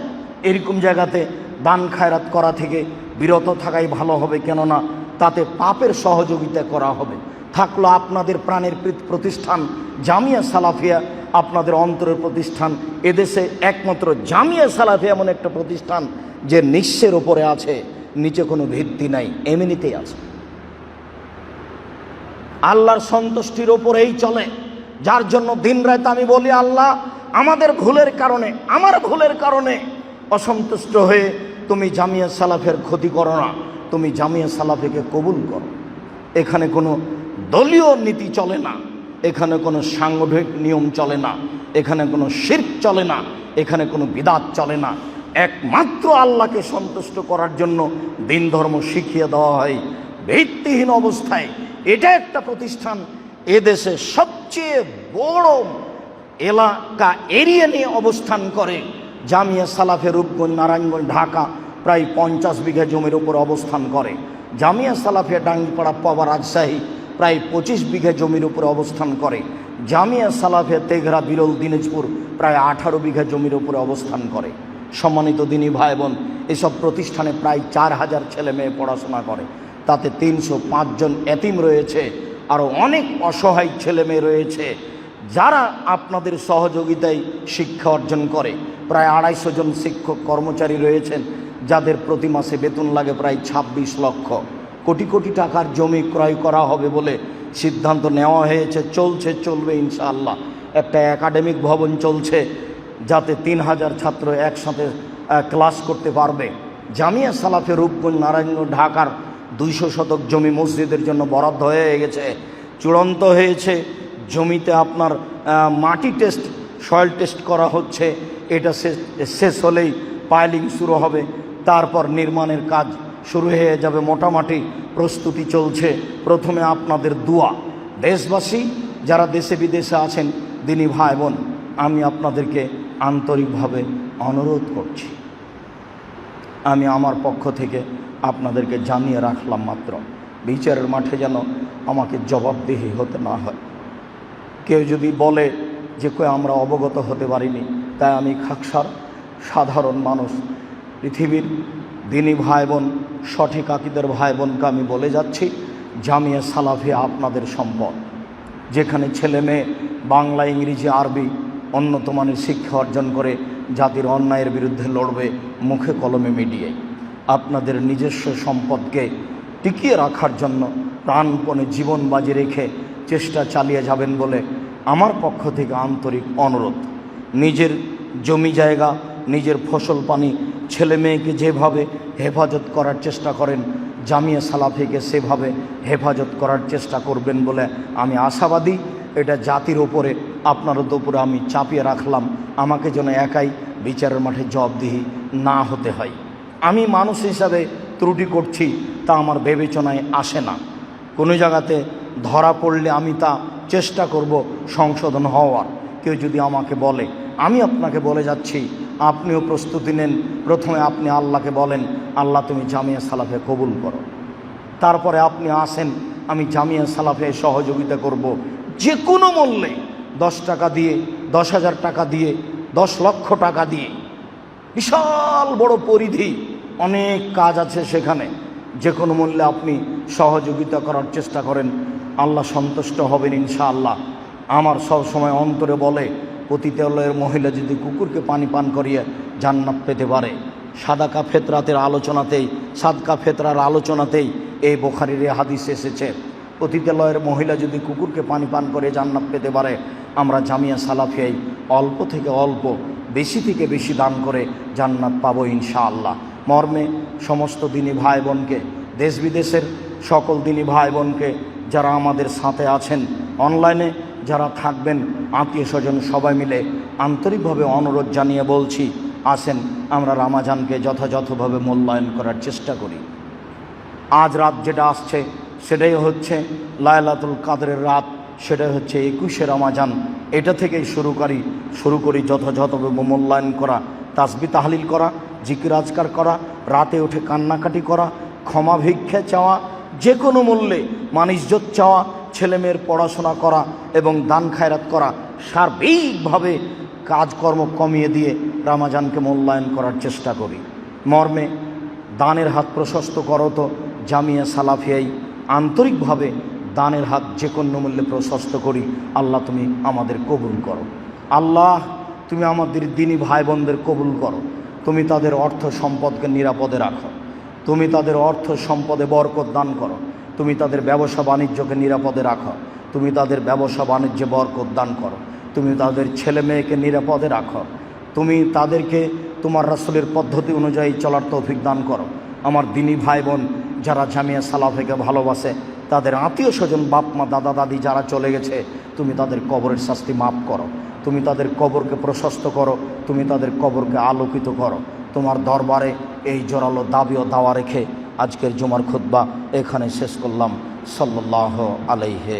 এরকম জায়গাতে দান খায়রাত করা থেকে বিরত থাকাই ভালো হবে, কেননা তাতে পাপের সহযোগিতা করা হবে। থাকলো আপনাদের প্রাণের প্রতিষ্ঠান জামিয়া সালাফিয়া, আপনাদের অন্তরের প্রতিষ্ঠান। এদেশে একমাত্র জামিয়া সালাফিয়া এমন একটা প্রতিষ্ঠান যে নিঃস্বের ওপরে আছে, নিচে কোনো ভিত্তি নাই, এমনিতেই আছে। আল্লাহর সন্তুষ্টির ওপরেই চলে, যার জন্য দিনরাত আমি বলি, আল্লাহ আমাদের ভুলের কারণে, আমার ভুলের কারণে অসন্তুষ্ট হয়ে তুমি জামিয়া সালাফের ক্ষতি করো না, তুমি জামিয়া সালাফিকে কবুল করো। এখানে কোনো দলীয় নীতি চলে না, এখানে কোনো সাংগঠনিক নিয়ম চলে না, এখানে কোনো শিরক চলে না, এখানে কোনো বিদাত চলে না। একমাত্র আল্লাহকে সন্তুষ্ট করার জন্য দিন ধর্ম শিখিয়ে দেওয়া হয় ভিত্তিহীন অবস্থায়। এটা একটা প্রতিষ্ঠান এদেশে সবচেয়ে বড় এলাকা এরিয়া নিয়ে অবস্থান করে। জামিয়া সালাফে রূপগঞ্জ, নারায়ণগঞ্জ, ঢাকা প্রায় 50 বিঘা জমির উপর অবস্থান করে। জামিয়া সালাফে ডাঙ্গিপাড়া, পাবা, রাজশাহী প্রায় 25 বিঘা জমির উপরে অবস্থান করে। জামিয়া সালাফে তেঘরা, বিরল, দিনাজপুর প্রায় 18 বিঘা জমির উপরে অবস্থান করে। সম্মানিত দিনী ভাই বোন, এসব প্রতিষ্ঠানে প্রায় 4000 ছেলে মেয়ে পড়াশোনা করে, তাতে 305 জন এতিম রয়েছে, আরও অনেক অসহায় ছেলে মেয়ে রয়েছে যারা আপনাদের সহযোগিতায় শিক্ষা অর্জন করে। প্রায় 250 জন শিক্ষক কর্মচারী রয়েছেন যাদের প্রতি মাসে বেতন লাগে প্রায় 26 লক্ষ। কোটি কোটি টাকার জমি ক্রয় করা হবে বলে সিদ্ধান্ত নেওয়া হয়েছে, চলবে ইনশাআল্লাহ। একটা একাডেমিক ভবন চলছে যাতে 3000 ছাত্র একসাথে ক্লাস করতে পারবে। জামিয়া সালাফে রূপগঞ্জ, নারায়ণগঞ্জ, ঢাকার 200 শতক জমি মসজিদের জন্য বরাদ্দ হয়ে গেছে, চূড়ান্ত হয়েছে। জমিতে আপনার মাটি টেস্ট, সয়েল টেস্ট করা হচ্ছে। এটা শেষ হলেই পাইলিং শুরু হবে, তারপর নির্মাণের কাজ শুরু হয়ে যাবে। মোটামুটি প্রস্তুতি চলছে। প্রথমে আপনাদের দোয়া। দেশবাসী যারা দেশে বিদেশে আছেন, দিনী ভাই বোন, আমি আপনাদেরকে আন্তরিকভাবে অনুরোধ করছি, আমি আমার পক্ষ থেকে আপনাদেরকে জানিয়ে রাখলাম মাত্র, বিচারের মাঠে যেন আমাকে জবাবদিহি হতে না হয়। কেউ যদি বলে যে আমরা অবগত হতে পারিনি, তাই আমি খাকসার সাধারণ মানুষ, পৃথিবীর দিনী ভাই বোন, সঠিক আকীদার ভাই বোনকে আমি বলে যাচ্ছি, জামিয়া সালাফিয়া আপনাদের সম্পদ। যেখানে ছেলে মেয়ে বাংলা, ইংরেজি, আরবি উন্নত মানের শিক্ষা অর্জন করে জাতির অন্যায়ের বিরুদ্ধে লড়বে মুখে কলমে মিডিয়ায়। আপনাদের নিজস্ব সম্পদকে টিকিয়ে রাখার জন্য প্রাণপণে জীবন বাজি রেখে চেষ্টা চালিয়ে যাবেন বলে আমার পক্ষ থেকে আন্তরিক অনুরোধ। নিজের জমি জায়গা, নিজের ফসল পানি, ছেলে মেয়েকে যেভাবে হেফাজত করার চেষ্টা করেন, জামিয়া সালাফিকে সেভাবে হেফাজত করার চেষ্টা করবেন বলে আমি আশাবাদী। এটা জাতির ওপরে, আপনাদের উপরে আমি চাপিয়ে রাখলাম, আমাকে যেন একাই বিচারের মাঠে জবাবদিহি না হতে হয়। আমি মানুষ হিসাবে ত্রুটি করছি তা আমার বিবেচনায় আসে না। কোনো জায়গাতে ধরা পড়লে আমি তা চেষ্টা করব সংশোধন হওয়ার। কেউ যদি আমাকে বলে, আমি আপনাকে বলে যাচ্ছি, আপনিও প্রস্তুতি নেন। প্রথমে আপনি আল্লাহকে বলেন, আল্লাহ তুমি জামিয়া সালাফে কবুল করো। তারপরে আপনি আসেন, আমি জামিয়া সালাফে সহযোগিতা করব যে কোনো মূল্যে, 10 টাকা দিয়ে, 10,000 টাকা দিয়ে, 10 লক্ষ টাকা দিয়ে। বিশাল বড় পরিধি, অনেক কাজ আছে সেখানে। যে কোনো মূল্যে আপনি সহযোগিতা করার চেষ্টা করেন, আল্লাহ সন্তুষ্ট হবেন ইনশাআল্লাহ। আমার সব সময় অন্তরে বলে, পতিতালয়ের মহিলা যদি কুকুরকে পানি পান করিয়ে জান্নাত পেতে পারে, সাদাকা ফেতরাতের আলোচনাতেই, সাদকা ফেতরার আলোচনাতেই এই বুখারীর হাদিস এসেছে, পতিতালয়ের মহিলা যদি কুকুরকে পানি পান করে জান্নাত পেতে পারে, আমরা জামিয়া সালাফিয়ায় অল্প থেকে অল্প, বেশি থেকে বেশি দান করে জান্নাত পাবো ইনশাআল্লাহ। মর্মে সমস্ত দিনী ভাই বোনকে, দেশ বিদেশের সকল দিনী ভাই বোনকে যারা আমাদের সাথে আছেন, অনলাইনে যারা থাকবেন, আত্মীয় স্বজন সবাই মিলে আন্তরিকভাবে অনুরোধ জানিয়ে বলছি, আসেন আমরা রমাজানকে যথাযথভাবে মূল্যায়ন করার চেষ্টা করি। আজ রাত যেটা আসছে সেটাই হচ্ছে লায়লাতুল কাদরের রাত, সেটাই হচ্ছে 21শে রমাজান। এটা থেকেই শুরু করি যথাযথভাবে মূল্যায়ন করা, তাসবিহ তাহলিল করা, জিকির আজকার করা, রাতে উঠে কান্নাকাটি করা, ক্ষমা ভিক্ষা চাওয়া, যে কোনো মূল্যে মানিজ্জত চাওয়া, ছেলেমেয়ের পড়াশোনা করা এবং দান খায়রাত করা, সার্বিকভাবে কাজকর্ম কমিয়ে দিয়ে রমাজানকে মূল্যায়ন করার চেষ্টা করি। মর্মে দানের হাত প্রশস্ত করো তো জামিয়া সালাফিয়ায় আন্তরিকভাবে দানের হাত যে কোনো মূল্যে প্রশস্ত করি। আল্লাহ তুমি আমাদের কবুল করো। আল্লাহ তুমি আমাদের দিনী ভাই বোনদের কবুল করো। তুমি তাদের অর্থ সম্পদকে নিরাপদে রাখো। তুমি তাদের অর্থ সম্পদে বরকত দান করো। তুমি তাদের ব্যবসা বাণিজ্যকে নিরাপদে রাখো, তুমি তাদের ব্যবসা বাণিজ্যে বরকত দান করো, তুমি তাদের ছেলে মেয়েকে নিরাপদে রাখো, তুমি তাদেরকে তোমার রাসূলের পদ্ধতি অনুযায়ী চলার তৌফিক দান করো। আমার দিনী ভাই বোন যারা জামিয়া সালাফিকে ভালোবাসে, তাদের আত্মীয় স্বজন বাপ মা দাদা দাদি যারা চলে গেছে, তুমি তাদের কবরের শাস্তি মাফ করো, তুমি তাদের কবরকে প্রশস্ত করো, তুমি তাদের কবরকে আলোকিত করো। তোমার দরবারে এই জোরালো দাবি ও দাওয়া রেখে আজকের জুমার খুতবা এখানে শেষ করলাম। সাল্লাল্লাহু আলাইহি